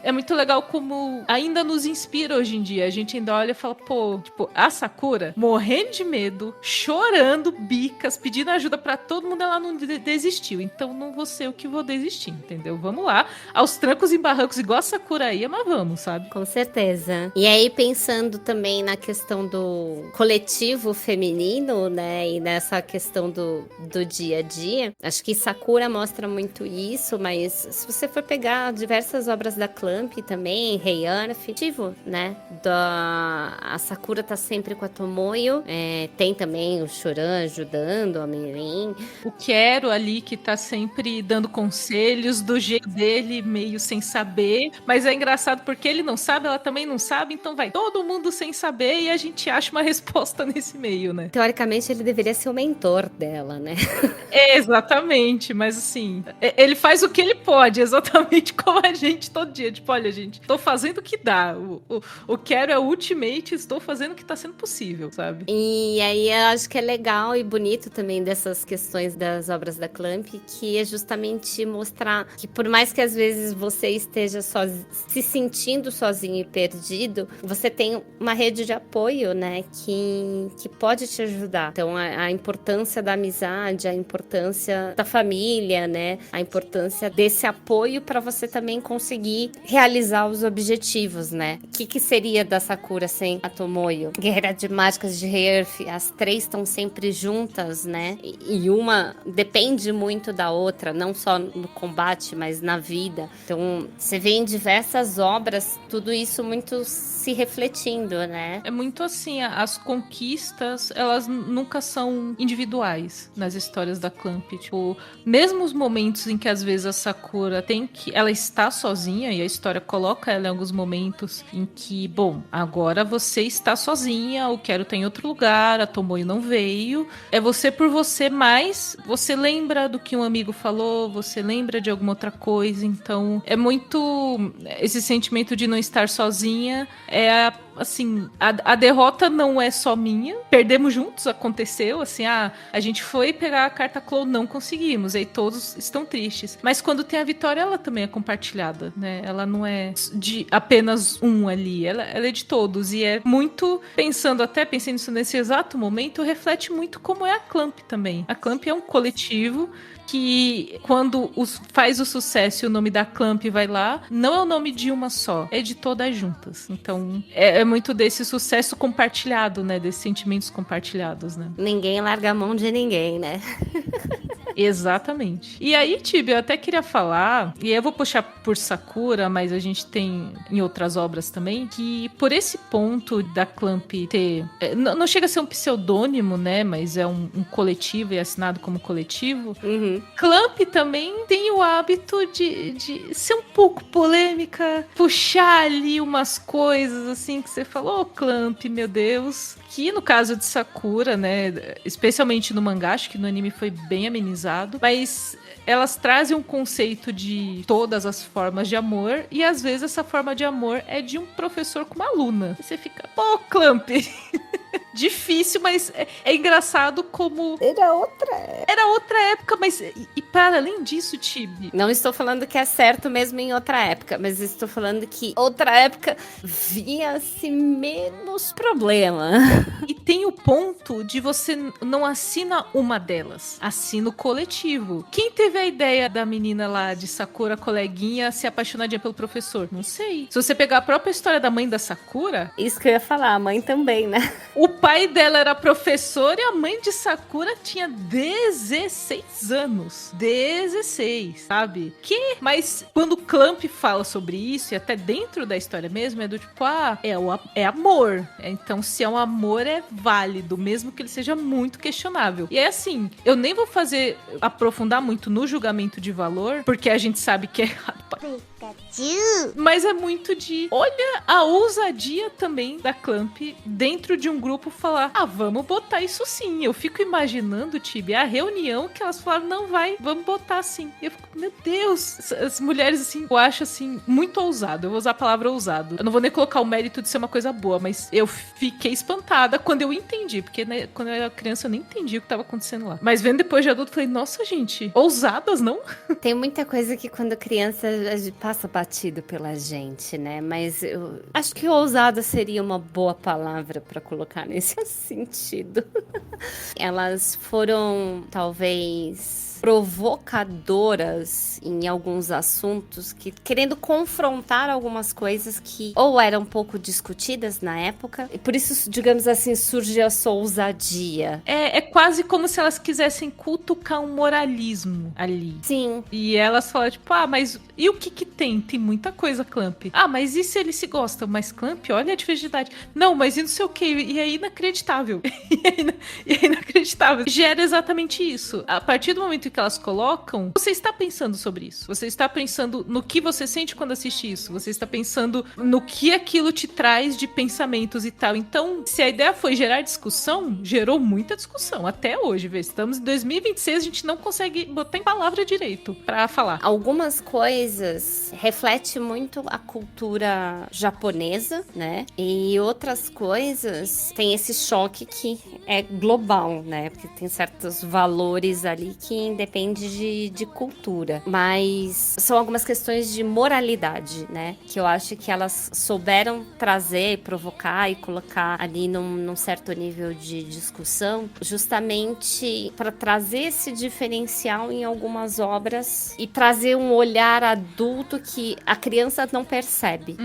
é muito legal como ainda nos inspira hoje em dia, a gente ainda olha e fala, pô, tipo, a Sakura morrendo de medo, chorando, bicas, pedindo ajuda pra todo mundo, ela não desistiu, então não vou ser o que vou desistir, entendeu? Vamos lá, aos trancos e barrancos, igual a Sakura aí, mas vamos, sabe? Com certeza. E aí, pensando também na questão do coletivo feminino, né, e nessa questão do dia a dia, acho que Sakura mostra muito isso, mas se você for pegar diversas obras da Clamp também, Rei Earth, né, a Sakura tá sempre com a Tomoyo, tem também o Choran ajudando, a Mirin. O Quero ali, que tá sempre dando conselhos do jeito dele, meio sem saber, mas é engraçado porque ele não sabe, ela também não sabe, então vai todo mundo sem saber e a gente acha uma resposta nesse meio, né? Teoricamente, ele deveria ser o mentor dela, né? Exatamente, mas assim, ele faz o que ele pode, exatamente como a gente todo dia. Tipo, olha, gente, tô fazendo o que dá. O Quero é o ultimate, estou fazendo o que tá sendo possível, sabe? E aí eu acho que é legal e bonito também dessas questões das obras da Clamp, que é justamente mostrar que por mais que às vezes você esteja se sentindo sozinho e perdido, você tem uma rede de apoio, né, que pode te ajudar. Então a importância da amizade, a importância da família, né, a importância desse apoio para você também conseguir realizar os objetivos, né. O que seria da Sakura sem a Tomoyo? Guerreira de Mágicas de Earth, as três estão sempre juntas, né, e uma depende muito da outra, não só no combate, mas na vida. Então você vê em diversas obras tudo isso muito se refletindo, né. É muito assim, as conquistas, elas nunca são individuais nas histórias da Clamp. Tipo, mesmo os momentos em que às vezes a Sakura ela está sozinha, e a história coloca ela em alguns momentos em que, bom, agora você está sozinha, o Quero tá em outro lugar, a Tomoyo não veio, é você por você, mas você lembra do que um amigo falou, você lembra de alguma outra coisa, então é muito esse sentimento de não estar sozinha, assim, a derrota não é só minha, perdemos juntos, aconteceu, assim, a gente foi pegar a carta Clow, não conseguimos, aí todos estão tristes, mas quando tem a vitória, ela também é compartilhada, né, ela não é de apenas um ali, ela é de todos, e é muito, pensando nisso nesse exato momento, reflete muito como é a Clamp também. A Clamp é um coletivo que quando faz o sucesso e o nome da Clamp vai lá, não é o nome de uma só, é de todas juntas. Então, é muito desse sucesso compartilhado, né? Desses sentimentos compartilhados, né? Ninguém larga a mão de ninguém, né? Exatamente. E aí, Tibi, eu até queria falar, e eu vou puxar por Sakura, mas a gente tem em outras obras também, que por esse ponto da Clamp ter... não chega a ser um pseudônimo, né? Mas é um coletivo e é assinado como coletivo. Uhum. Clamp também tem o hábito de ser um pouco polêmica, puxar ali umas coisas assim que você falou, Clamp, meu Deus. Que no caso de Sakura, né? Especialmente no mangá, acho que no anime foi bem amenizado, mas elas trazem um conceito de todas as formas de amor, e às vezes essa forma de amor é de um professor com uma aluna. E você fica, pô, Clamp, difícil, mas é engraçado como... Era outra época, mas... E para além disso, Tibi... Não estou falando que é certo mesmo em outra época, mas estou falando que outra época via-se menos problema. E tem o ponto de você não assina uma delas, assina o coletivo. Quem teve a ideia da menina lá de Sakura, coleguinha, se apaixonadinha pelo professor? Não sei. Se você pegar a própria história da mãe da Sakura... Isso que eu ia falar, a mãe também, né? O pai dela era professor e a mãe de Sakura tinha 16 anos. 16, sabe? Mas quando o Clamp fala sobre isso, e até dentro da história mesmo, é do tipo, é amor. Então, se é um amor, é válido, mesmo que ele seja muito questionável. E é assim, eu nem vou aprofundar muito no julgamento de valor, porque a gente sabe que é errado. Mas é muito de... Olha a ousadia também da Clamp dentro de um grupo falar, vamos botar isso sim. Eu fico imaginando, Tibi, a reunião que elas falaram, não vai, vamos botar sim. Eu fico, meu Deus, as mulheres assim, eu acho assim, muito ousado. Eu vou usar a palavra ousado. Eu não vou nem colocar o mérito de ser uma coisa boa, mas eu fiquei espantada quando eu entendi, porque né, quando eu era criança eu nem entendi o que estava acontecendo lá. Mas vendo depois de adulto, eu falei, nossa gente, ousadas, não? Tem muita coisa que quando criança passa batido pela gente, né? Mas eu acho que ousada seria uma boa palavra para colocar nesse sentido. Elas foram, talvez, provocadoras em alguns assuntos, querendo confrontar algumas coisas que ou eram pouco discutidas na época, e por isso, digamos assim, surge a sua ousadia. É quase como se elas quisessem cutucar um moralismo ali. Sim. E elas falam, tipo, mas e o que tem? Tem muita coisa, Clamp. Mas e se eles se gostam? Mas Clamp, olha a diversidade. Não, mas e não sei o que, e é inacreditável. e é inacreditável. Gera exatamente isso. A partir do momento que elas colocam, você está pensando sobre isso. Você está pensando no que você sente quando assiste isso. Você está pensando no que aquilo te traz de pensamentos e tal. Então, se a ideia foi gerar discussão, gerou muita discussão. Até hoje, vê. Estamos em 2026, a gente não consegue botar em palavra direito pra falar. Algumas coisas refletem muito a cultura japonesa, né? E outras coisas tem esse choque que é global, né? Porque tem certos valores ali que depende de cultura, mas são algumas questões de moralidade, né, que eu acho que elas souberam trazer, provocar e colocar ali num certo nível de discussão, justamente para trazer esse diferencial em algumas obras e trazer um olhar adulto que a criança não percebe.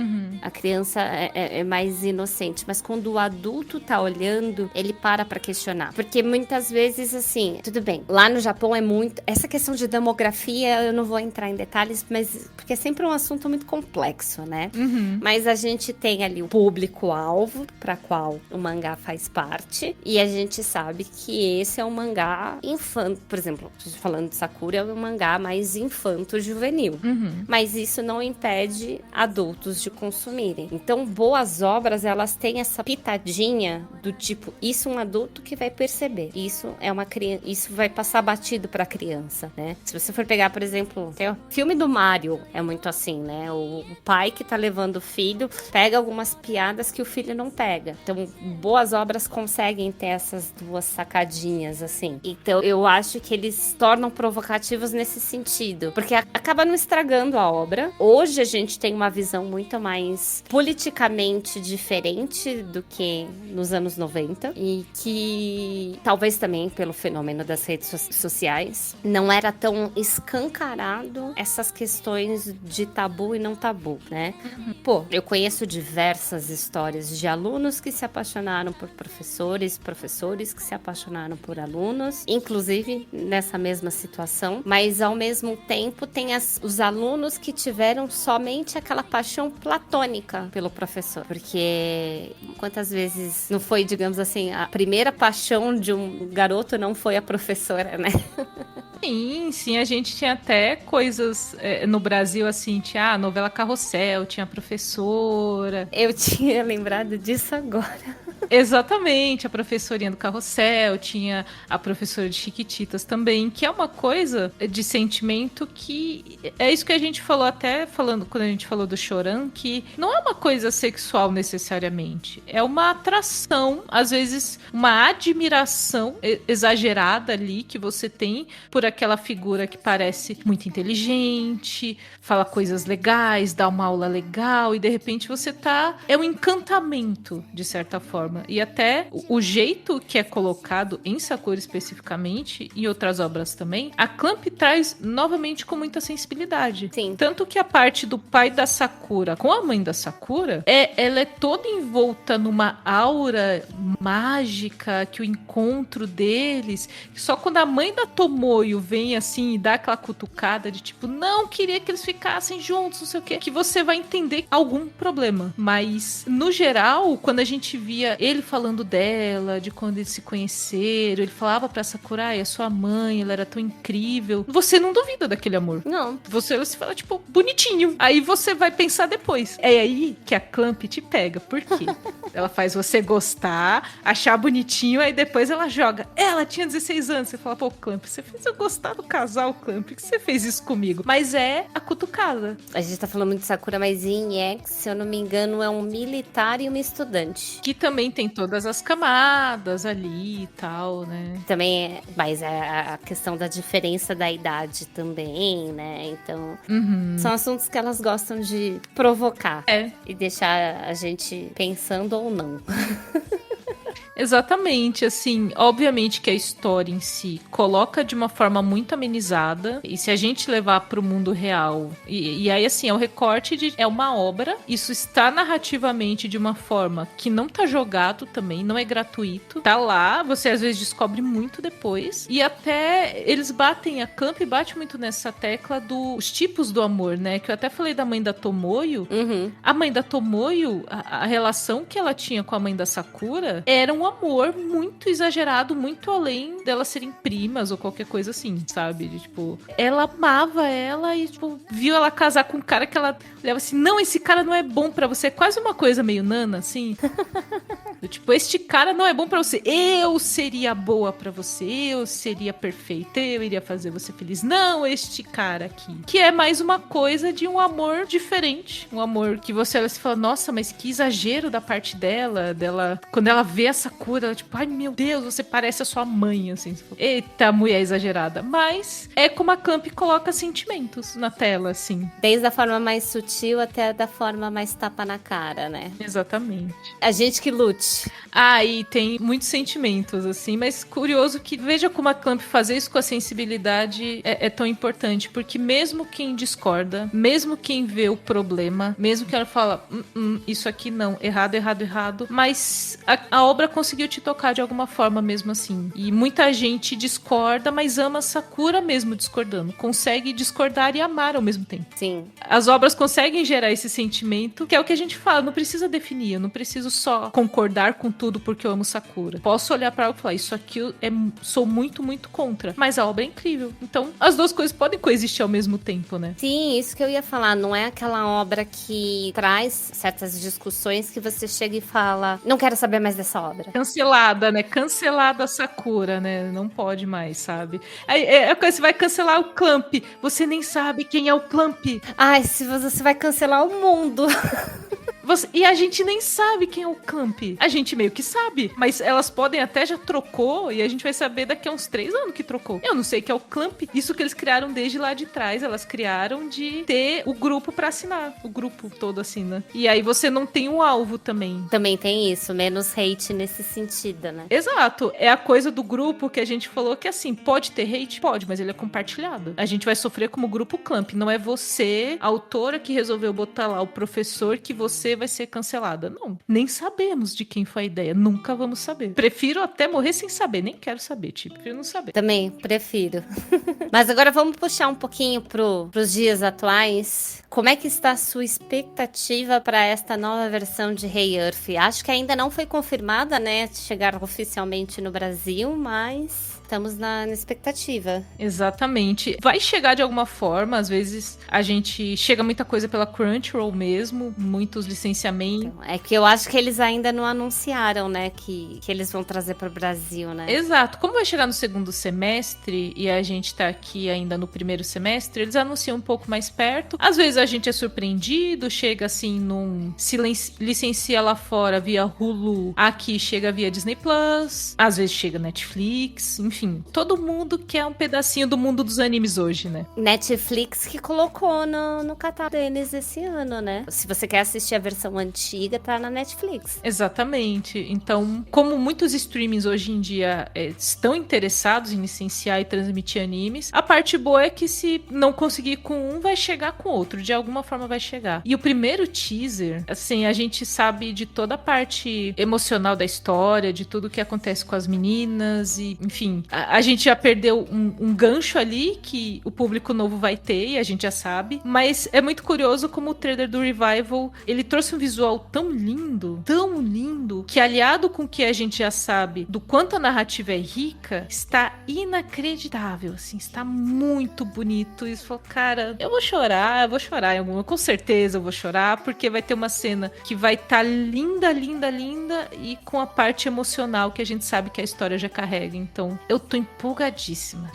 A criança é mais inocente, mas quando o adulto tá olhando, ele para questionar, porque muitas vezes, assim, tudo bem, lá no Japão é muito... Essa questão de demografia, eu não vou entrar em detalhes, mas porque é sempre um assunto muito complexo, né? Mas a gente tem ali o público-alvo para qual o mangá faz parte, e a gente sabe que esse é um mangá infanto. Por exemplo, falando de Sakura, é um mangá mais infanto-juvenil. Mas isso não impede adultos de consumirem. Então, boas obras, elas têm essa pitadinha do tipo, isso é um adulto que vai perceber. Isso é uma criança, isso vai passar batido pra criança, né? Se você for pegar, por exemplo, tem o filme do Mario, é muito assim, né? O pai que tá levando o filho pega algumas piadas que o filho não pega. Então, boas obras conseguem ter essas duas sacadinhas, assim. Então, eu acho que eles tornam provocativos nesse sentido, porque acaba não estragando a obra. Hoje a gente tem uma visão muito mais politicamente diferente do que nos anos 90, e que talvez também pelo fenômeno das redes sociais não era tão escancarado essas questões de tabu e não tabu, né? Pô, eu conheço diversas histórias de alunos que se apaixonaram por professores, professores que se apaixonaram por alunos, inclusive nessa mesma situação, mas ao mesmo tempo tem os alunos que tiveram somente aquela paixão platônica pelo professor, porque quantas vezes não foi, digamos assim, a primeira paixão de um garoto não foi a professora, né? Sim, a gente tinha até coisas no Brasil, assim, tinha a novela Carrossel, tinha a professora. Eu tinha lembrado disso agora. Exatamente, a professorinha do Carrossel, tinha a professora de Chiquititas também, que é uma coisa de sentimento que é isso que a gente falou até falando quando a gente falou do Choran, que não é uma coisa sexual necessariamente, é uma atração, às vezes uma admiração exagerada ali que você tem por aquela figura que parece muito inteligente, fala coisas legais, dá uma aula legal e de repente você tá... É um encantamento, de certa forma. E até o jeito que é colocado em Sakura especificamente, e outras obras também, a Clamp traz novamente com muita sensibilidade. Sim. Tanto que a parte do pai da Sakura com a mãe da Sakura, ela é toda envolta numa aura mágica, que o encontro deles, só quando a mãe da Tomoyo vem assim e dá aquela cutucada de tipo, não queria que eles ficassem juntos, não sei o que, que você vai entender algum problema. Mas, no geral, quando a gente via ele falando dela, de quando eles se conheceram, ele falava pra Sakura, a sua mãe, ela era tão incrível. Você não duvida daquele amor. Não. Você se fala, tipo, bonitinho. Aí você vai pensar depois. É aí que a Clamp te pega. Por quê? Ela faz você gostar, achar bonitinho, aí depois ela joga. Ela tinha 16 anos. Você fala, pô, Clamp, você fez eu gostar do casal, Clamp. Por que você fez isso comigo? Mas é a cutucada. A gente tá falando muito de Sakura, mas em X, se eu não me engano, é um militar e uma estudante. Que também tem todas as camadas ali e tal, né? Também é, mas é a questão da diferença da idade também, né? Então, são assuntos que elas gostam de provocar. E deixar a gente pensando ou não. Exatamente, assim, obviamente que a história em si coloca de uma forma muito amenizada, e se a gente levar para o mundo real, e aí assim, é o recorte de, é uma obra, isso está narrativamente de uma forma que não tá jogado também, não é gratuito, tá lá, você às vezes descobre muito depois, e até eles batem, a Clamp bate muito nessa tecla dos tipos do amor, né, que eu até falei da mãe da Tomoyo, a mãe da Tomoyo, a relação que ela tinha com a mãe da Sakura, era um amor muito exagerado, muito além delas serem primas ou qualquer coisa assim, sabe? De, tipo, ela amava ela e, tipo, viu ela casar com um cara que ela olhava assim, não, esse cara não é bom pra você. É quase uma coisa meio Nana, assim. Tipo, este cara não é bom pra você. Eu seria boa pra você, eu seria perfeita, eu iria fazer você feliz. Não, este cara aqui. Que é mais uma coisa de um amor diferente. Um amor que você olha e fala, nossa, mas que exagero da parte dela, quando ela vê essa cura, ela tipo, ai meu Deus, você parece a sua mãe, assim. Eita, mulher exagerada. Mas é como a Clamp coloca sentimentos na tela, assim. Desde a forma mais sutil até da forma mais tapa na cara, né? Exatamente. A gente que lute. E tem muitos sentimentos, assim, mas curioso que veja como a Clamp fazer isso com a sensibilidade é tão importante, porque mesmo quem discorda, mesmo quem vê o problema, mesmo que ela fala, isso aqui não, errado, errado, errado, mas a obra conseguiu te tocar de alguma forma mesmo assim. E muita gente discorda, mas ama Sakura mesmo discordando. Consegue discordar e amar ao mesmo tempo. Sim. As obras conseguem gerar esse sentimento, que é o que a gente fala, não precisa definir, eu não preciso só concordar com tudo porque eu amo Sakura. Posso olhar pra ela e falar, isso aqui sou muito, muito contra. Mas a obra é incrível. Então, as duas coisas podem coexistir ao mesmo tempo, né? Sim, isso que eu ia falar. Não é aquela obra que traz certas discussões que você chega e fala, não quero saber mais dessa obra. Cancelada, né? Cancelada a Sakura, né? Não pode mais, sabe? Aí, você vai cancelar o Clamp. Você nem sabe quem é o Clamp. Ai, se você vai cancelar o mundo. E a gente nem sabe quem é o Clamp. A gente meio que sabe. Mas elas podem até já trocou. E a gente vai saber daqui a uns 3 anos que trocou. Eu não sei que é o Clamp. Isso que eles criaram desde lá de trás. Elas criaram de ter o grupo pra assinar. O grupo todo assina. E aí você não tem um alvo também. Também tem isso. Menos hate nesse sentido, né? Exato. É a coisa do grupo que a gente falou que assim, pode ter hate? Pode, mas ele é compartilhado. A gente vai sofrer como grupo Clamp. Não é você, a autora, que resolveu botar lá o professor que você vai ser cancelada. Não. Nem sabemos de quem foi a ideia. Nunca vamos saber. Prefiro até morrer sem saber. Nem quero saber, tipo. Prefiro não saber. Também, prefiro. Mas agora vamos puxar um pouquinho pros dias atuais. Como é que está a sua expectativa para esta nova versão de Hey Earth? Acho que ainda não foi confirmada, né? Chegar oficialmente no Brasil, mas Estamos na expectativa. Exatamente. Vai chegar de alguma forma, às vezes a gente chega muita coisa pela Crunchyroll mesmo, muitos licenciamentos. Então, é que eu acho que eles ainda não anunciaram, né, que eles vão trazer para o Brasil, né? Exato. Como vai chegar no segundo semestre e a gente tá aqui ainda no primeiro semestre, eles anunciam um pouco mais perto. Às vezes a gente é surpreendido, chega assim se licencia lá fora via Hulu, aqui chega via Disney Plus, às vezes chega Netflix, enfim. Todo mundo quer um pedacinho do mundo dos animes hoje, né? Netflix que colocou no catálogo deles esse ano, né? Se você quer assistir a versão antiga, tá na Netflix. Exatamente. Então, como muitos streamings hoje em dia estão interessados em licenciar e transmitir animes, a parte boa é que se não conseguir com um, vai chegar com outro. De alguma forma vai chegar. E o primeiro teaser, assim, a gente sabe de toda a parte emocional da história, de tudo que acontece com as meninas e, enfim, a gente já perdeu um gancho ali que o público novo vai ter e a gente já sabe, mas é muito curioso como o trailer do Revival, ele trouxe um visual tão lindo, que aliado com o que a gente já sabe do quanto a narrativa é rica, está inacreditável, assim, está muito bonito. Isso falou, cara, eu vou chorar com certeza eu vou chorar, porque vai ter uma cena que vai estar linda e com a parte emocional que a gente sabe que a história já carrega. Então, eu tô empolgadíssima.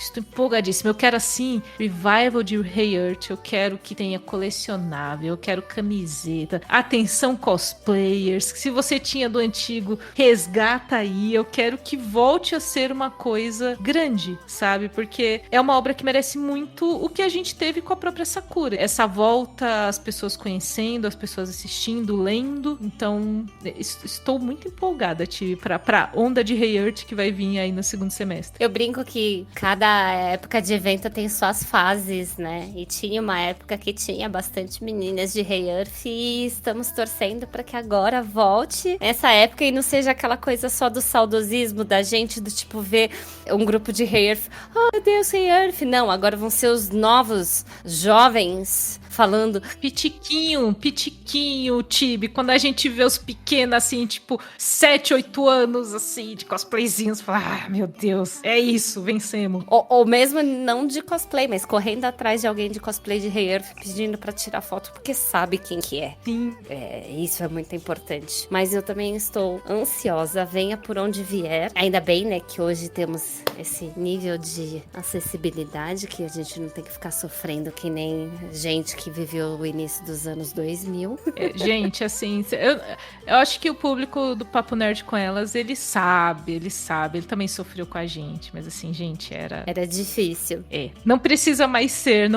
Eu quero, assim, Revival de Hey Earth. Eu quero que tenha colecionável. Eu quero camiseta. Atenção, cosplayers. Se você tinha do antigo, resgata aí. Eu quero que volte a ser uma coisa grande, sabe? Porque é uma obra que merece muito o que a gente teve com a própria Sakura. Essa volta, as pessoas conhecendo, as pessoas assistindo, lendo. Então, estou muito empolgada, Ti, pra onda de Hey Earth que vai vir aí no segundo semestre. Eu brinco que cada época de evento tem suas fases, né? E tinha uma época que tinha bastante meninas de Hey Earth e estamos torcendo para que agora volte essa época e não seja aquela coisa só do saudosismo da gente, do tipo ver um grupo de Hey Earth. Oh, meu Deus, Hey Earth. Não, agora vão ser os novos jovens falando. Pitiquinho, Tibi. Quando a gente vê os pequenos, assim, tipo, 7, 8 anos, assim, de cosplayzinhos, fala, meu Deus, é isso, vencemos. Ou mesmo não de cosplay, mas correndo atrás de alguém de cosplay de Hey Earth, pedindo pra tirar foto, porque sabe quem que é. Sim. Isso é muito importante. Mas eu também estou ansiosa, venha por onde vier. Ainda bem, né, que hoje temos esse nível de acessibilidade, que a gente não tem que ficar sofrendo que nem gente que viveu o início dos anos 2000. Gente, assim, eu acho que o público do Papo Nerd com Elas, ele sabe, ele também sofreu com a gente, mas assim, gente, era difícil. Não precisa mais ser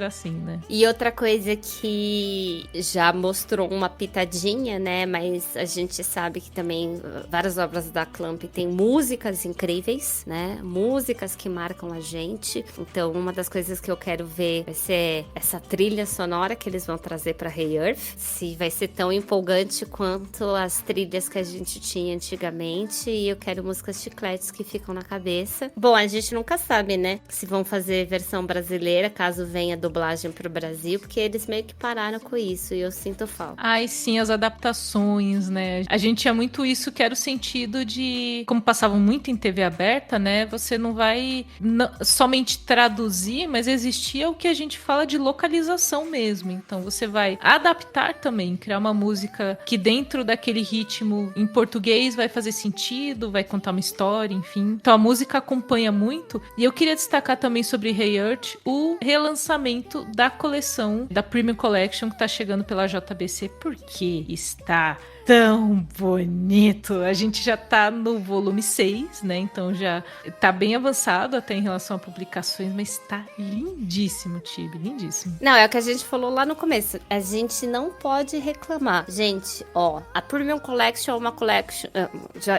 assim, né? E outra coisa que já mostrou uma pitadinha, né, mas a gente sabe que também várias obras da Clamp tem músicas incríveis, né, músicas que marcam a gente. Então, uma das coisas que eu quero ver vai ser essa trilha sonora que eles vão trazer pra Hey Earth, se vai ser tão empolgante quanto as trilhas que a gente tinha antigamente, e eu quero músicas chicletes que ficam na cabeça. Bom, a gente nunca sabe, né, se vão fazer versão brasileira, caso venha dublagem pro Brasil, porque eles meio que pararam com isso, e eu sinto falta. Ai, sim, as adaptações, né, a gente tinha muito isso, que era o sentido de, como passavam muito em TV aberta, né, você não vai somente traduzir, mas existia o que a gente fala de localização mesmo. Então você vai adaptar também, criar uma música que dentro daquele ritmo em português vai fazer sentido, vai contar uma história, enfim. Então a música acompanha muito. E eu queria destacar também sobre Hey Earth o relançamento da coleção, da Premium Collection, que tá chegando pela JBC, porque está tão bonito. A gente já tá no volume 6, né? Então já tá bem avançado até em relação a publicações, mas tá lindíssimo, Tibi, lindíssimo. Não, é o que a gente falou lá no começo. A gente não pode reclamar. Gente, ó, a Premium Collection é uma collection,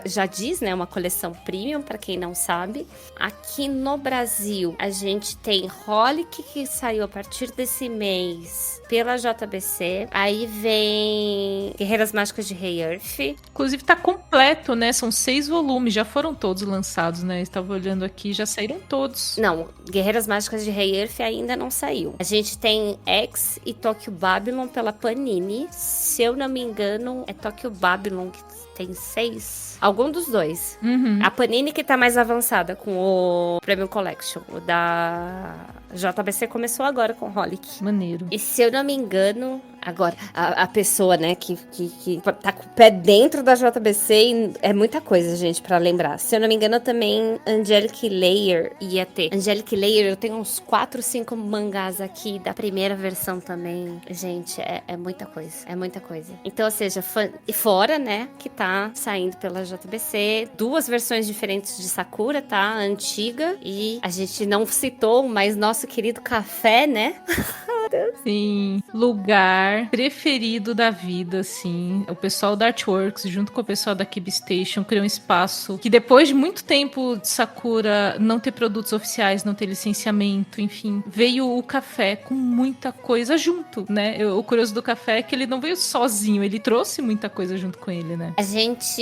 já diz, né? Uma coleção premium, pra quem não sabe. Aqui no Brasil, a gente tem Holic, que saiu a partir desse mês pela JBC. Aí vem Guerreiras Mágicas de Hey Earth. Inclusive tá completo, né? São 6 volumes, já foram todos lançados, né? Estava olhando aqui, já saíram todos. Não, Guerreiras Mágicas de Hey Earth ainda não saiu. A gente tem X e Tokyo Babylon pela Panini. Se eu não me engano, é Tokyo Babylon que tem 6. Algum dos dois. Uhum. A Panini que tá mais avançada com o Premium Collection. O da JBC começou agora com o Holic. Maneiro. E se eu não me engano, agora, a pessoa, né, que tá com o pé dentro da JBC, é muita coisa, gente, pra lembrar. Se eu não me engano, também Angelic Layer ia ter. Angelic Layer, eu tenho uns 4, 5 mangás aqui da primeira versão também. Gente, é muita coisa. É muita coisa. Então, ou seja, e fora, né, que tá saindo pela JBC, 2 versões diferentes de Sakura, tá? A antiga e a gente não citou, mas nosso querido Café, né? Sim, lugar preferido da vida, assim. O pessoal da Artworks, junto com o pessoal da Kibi Station, criou um espaço que depois de muito tempo de Sakura não ter produtos oficiais, não ter licenciamento, enfim, veio o café com muita coisa junto, né? O curioso do café é que ele não veio sozinho, ele trouxe muita coisa junto com ele, né? A gente,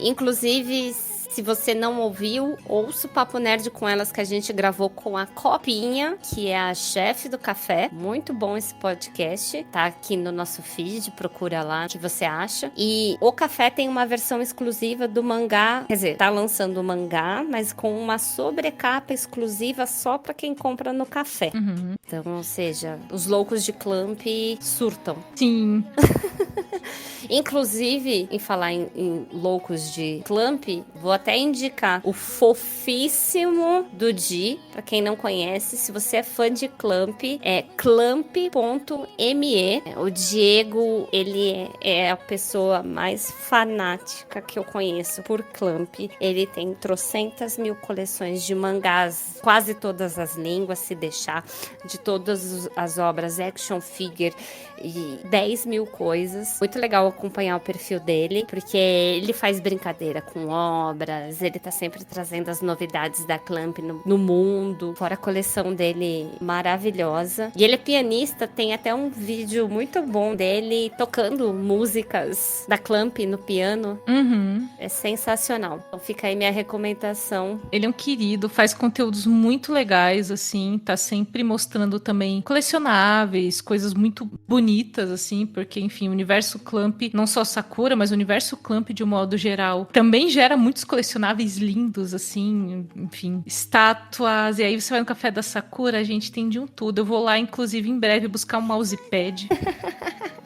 inclusive, se você não ouviu, ouça o Papo Nerd com elas que a gente gravou com a Copinha, que é a chefe do café. Muito bom esse podcast. Tá aqui no nosso feed, procura lá o que você acha. E o café tem uma versão exclusiva do mangá, quer dizer, tá lançando o mangá, mas com uma sobrecapa exclusiva só pra quem compra no café. Uhum. Então, ou seja, os loucos de Clamp surtam. Sim. Inclusive, em falar em loucos de Clamp, vou até indicar o fofíssimo do Di, pra quem não conhece. Se você é fã de Clamp, é clamp.me. O Diego, ele é a pessoa mais fanática que eu conheço por Clamp. Ele tem trocentas mil coleções de mangás, quase todas as línguas, se deixar, de todas as obras, action figure e 10 mil coisas. Muito legal acompanhar o perfil dele, porque ele faz brincadeira com obras, ele tá sempre trazendo as novidades da Clamp no mundo, fora a coleção dele maravilhosa. E ele é pianista, tem até um vídeo muito bom dele tocando músicas da Clamp no piano. Uhum. É sensacional. Então fica aí minha recomendação. Ele é um querido, faz conteúdos muito legais, assim, tá sempre mostrando também colecionáveis, coisas muito bonitas, assim, porque, enfim, o universo Clamp, não só Sakura, mas o universo Clamp de um modo geral, também gera muitos colecionáveis lindos, assim, enfim, estátuas, e aí você vai no Café da Sakura, a gente tem de um tudo. Eu vou lá, inclusive, em breve, buscar um mousepad.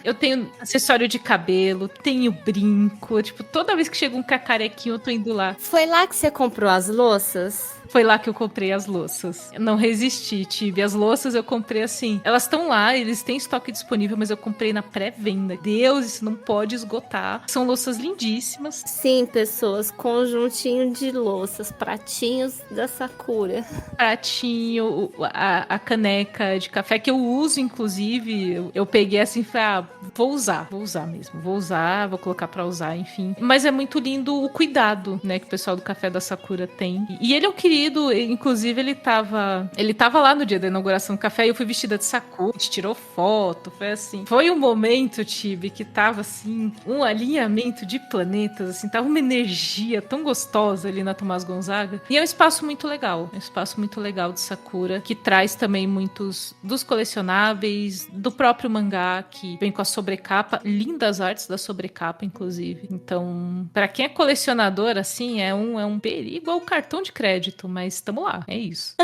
Eu tenho acessório de cabelo, tenho brinco, tipo, toda vez que chega um cacarequinho, eu tô indo lá. Foi lá que você comprou as louças? Foi lá que eu comprei as louças. Eu não resisti, tive. As louças eu comprei assim. Elas estão lá, eles têm estoque disponível, mas eu comprei na pré-venda. Deus, isso não pode esgotar. São louças lindíssimas. Sim, pessoas, conjuntinho de louças, pratinhos da Sakura. Pratinho, a caneca de café que eu uso, inclusive. Eu peguei assim e falei, vou usar mesmo. Vou usar, vou colocar pra usar, enfim. Mas é muito lindo o cuidado, né, que o pessoal do Café da Sakura tem. E ele é um querido, inclusive ele tava lá no dia da inauguração do café e eu fui vestida de Sakura, a gente tirou foto, foi assim. Foi um momento, Tibi, que tava assim, um alinhamento de planetas, assim, tava uma energia tão gostosa ali na Tomás Gonzaga. E é um espaço muito legal, de Sakura, que traz também muitos dos colecionáveis, do próprio mangá, que vem com a sobrecapa, lindas artes da sobrecapa, inclusive. Então, pra quem é colecionador, assim, é um perigo ao cartão de crédito, mas estamos lá, é isso.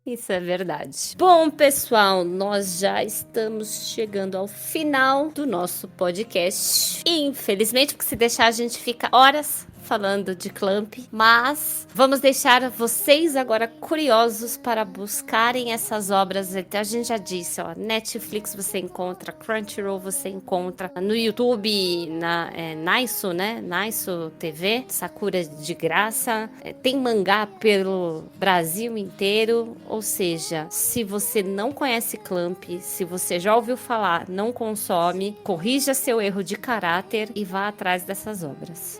Isso é verdade. Bom, pessoal, nós já estamos chegando ao final do nosso podcast. Infelizmente, porque se deixar a gente fica horas falando de Clamp, mas vamos deixar vocês agora curiosos para buscarem essas obras. A gente já disse, ó, Netflix você encontra, Crunchyroll você encontra, no YouTube, na Naiso, né? Naiso TV, Sakura de graça, tem mangá pelo Brasil inteiro, ou seja, se você não conhece Clamp, se você já ouviu falar, não consome, corrija seu erro de caráter e vá atrás dessas obras.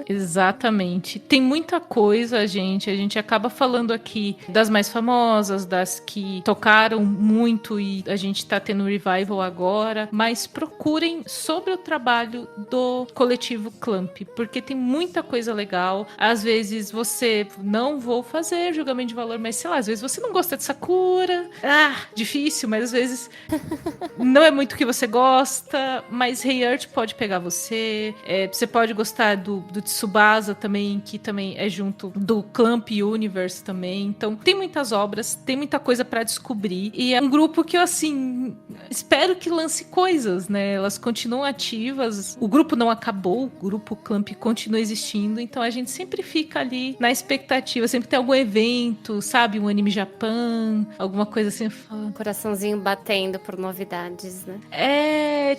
Exatamente. Tem muita coisa, gente. A gente acaba falando aqui das mais famosas, das que tocaram muito e a gente tá tendo um revival agora. Mas procurem sobre o trabalho do coletivo Clamp, porque tem muita coisa legal. Às vezes você não vou fazer julgamento de valor, mas sei lá, às vezes você não gosta de Sakura. Difícil, mas às vezes não é muito o que você gosta, mas Rei Earth pode pegar você. Você pode gostar do Tsubasa também, que também é junto do Clamp Universe também. Então tem muitas obras, tem muita coisa pra descobrir. E é um grupo que eu, assim, espero que lance coisas, né? Elas continuam ativas. O grupo não acabou, o grupo Clamp continua existindo. Então a gente sempre fica ali na expectativa. Sempre tem algum evento, sabe? Um anime Japan, alguma coisa assim. Coraçãozinho batendo por novidades, né? É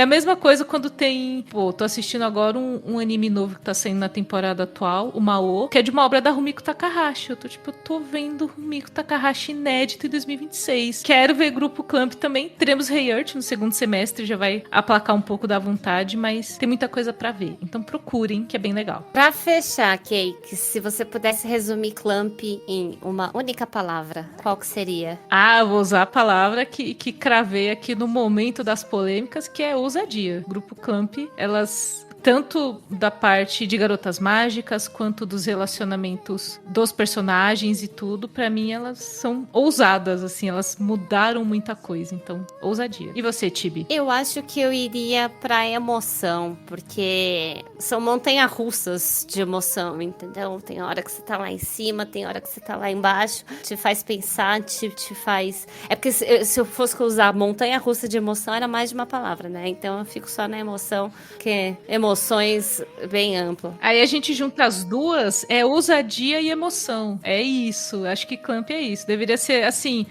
a mesma coisa quando tem... Pô, tô assistindo agora um anime novo que tá saindo na temporada atual, o Mao, que é de uma obra da Rumiko Takahashi. Eu tô vendo Rumiko Takahashi inédito em 2026. Quero ver Grupo Clamp também. Teremos Rei Earth no segundo semestre, já vai aplacar um pouco da vontade, mas tem muita coisa pra ver. Então procurem, que é bem legal. Pra fechar, Cake, se você pudesse resumir Clamp em uma única palavra, qual que seria? Eu vou usar a palavra que cravei aqui no momento das polêmicas, que é ousadia. Grupo Clamp, elas... tanto da parte de garotas mágicas, quanto dos relacionamentos dos personagens e tudo, pra mim elas são ousadas, assim, elas mudaram muita coisa, então, ousadia. E você, Tibi? Eu acho que eu iria pra emoção, porque são montanhas-russas de emoção, entendeu? Tem hora que você tá lá em cima, tem hora que você tá lá embaixo, te faz pensar, te faz... É porque se eu fosse usar montanha-russa de emoção, era mais de uma palavra, né? Então eu fico só na emoção, que emoções bem amplo. Aí a gente junta as duas, é ousadia e emoção. É isso, acho que Clamp é isso. Deveria ser, assim,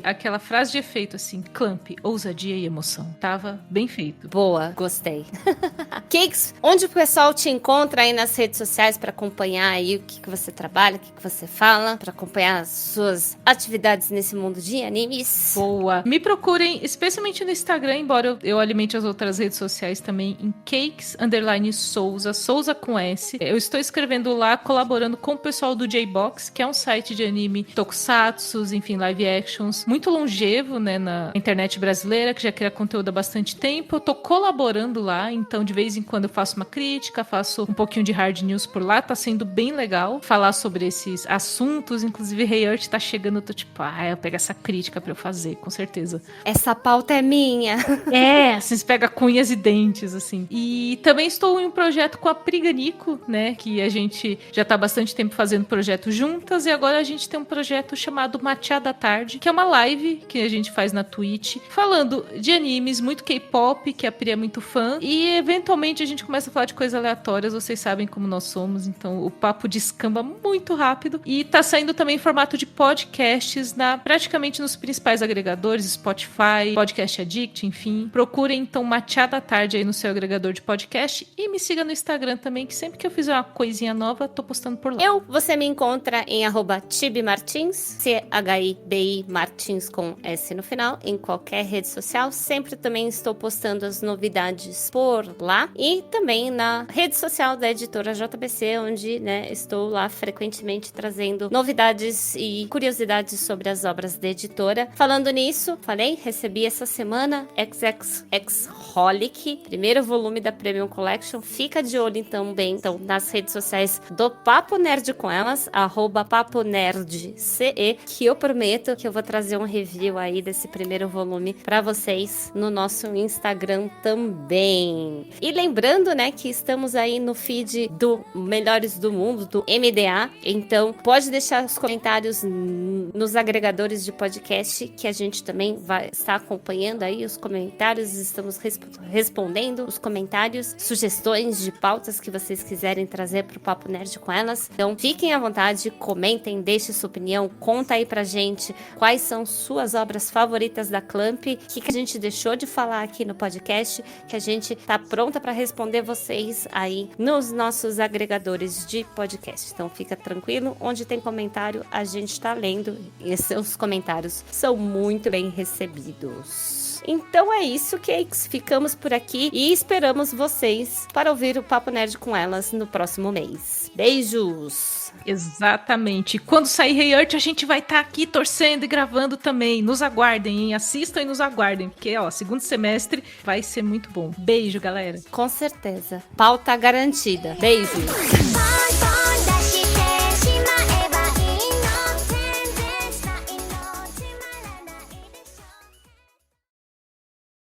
aquela frase de efeito, assim, Clamp, ousadia e emoção. Tava bem feito. Boa, gostei. Cakes, onde o pessoal te encontra aí nas redes sociais pra acompanhar aí o que você trabalha, o que você fala, pra acompanhar as suas atividades nesse mundo de animes? Boa. Me procurem, especialmente no Instagram, embora eu alimente as outras redes sociais também, em Cakes_Souza, Souza com S. Eu estou escrevendo lá, colaborando com o pessoal do J-Box, que é um site de anime tokusatsus, enfim, live actions, muito longevo, né, na internet brasileira, que já cria conteúdo há bastante tempo. Eu tô colaborando lá, então de vez em quando eu faço uma crítica, faço um pouquinho de hard news por lá, tá sendo bem legal falar sobre esses assuntos, inclusive Rei Earth tá chegando, eu tô tipo, eu pego essa crítica pra eu fazer, com certeza. Essa pauta é minha. Assim, você pega com unhas e dentes, assim. E também estou em um projeto com a Priganico, né, que a gente já tá há bastante tempo fazendo projeto juntas, e agora a gente tem um projeto chamado Matcha da Tarde, que é uma live que a gente faz na Twitch, falando de animes, muito K-pop, que a Pri é muito fã, e eventualmente a gente começa a falar de coisas aleatórias, vocês sabem como nós somos, então o papo descamba muito rápido, e tá saindo também em formato de podcasts praticamente nos principais agregadores, Spotify, Podcast Addict, enfim. Procurem então Matcha da Tarde aí no seu agregador de podcast e me siga no Instagram também, que sempre que eu fizer uma coisinha nova, tô postando por lá. Você me encontra em @tibimartins, CHIBI Martins com S no final, em qualquer rede social. Sempre também estou postando as novidades por lá e também na rede social da editora JBC, onde, né, estou lá frequentemente trazendo novidades e curiosidades sobre as obras da editora. Falando nisso, recebi essa semana XXX-Holic, primeiro volume da Premium Collection. Fica de olho também nas redes sociais do Papo Nerd com elas, @PapoNerdCE, que eu prometo que eu vou trazer um review aí desse primeiro volume pra vocês no nosso Instagram também. E lembrando, né, que estamos aí no feed do Melhores do Mundo, do MDA, então pode deixar os comentários nos agregadores de podcast, que a gente também vai estar acompanhando aí os comentários, estamos respondendo os comentários, sugestões de pautas que vocês quiserem trazer pro Papo Nerd com elas. Então fiquem à vontade, comentem, deixem sua opinião, conta aí pra gente quais são suas obras favoritas da Clamp, o que a gente deixou de falar aqui no podcast, que a gente tá pronta para responder vocês aí nos nossos agregadores de podcast. Então fica tranquilo, onde tem comentário a gente tá lendo e seus comentários são muito bem recebidos. Então é isso, Cakes. Ficamos por aqui e esperamos vocês para ouvir o Papo Nerd com elas no próximo mês. Beijos! Exatamente. Quando sair Rei Earth, a gente vai estar aqui torcendo e gravando também. Nos aguardem, hein? Assistam e nos aguardem, porque, ó, segundo semestre vai ser muito bom. Beijo, galera. Com certeza. Pauta garantida. Beijos!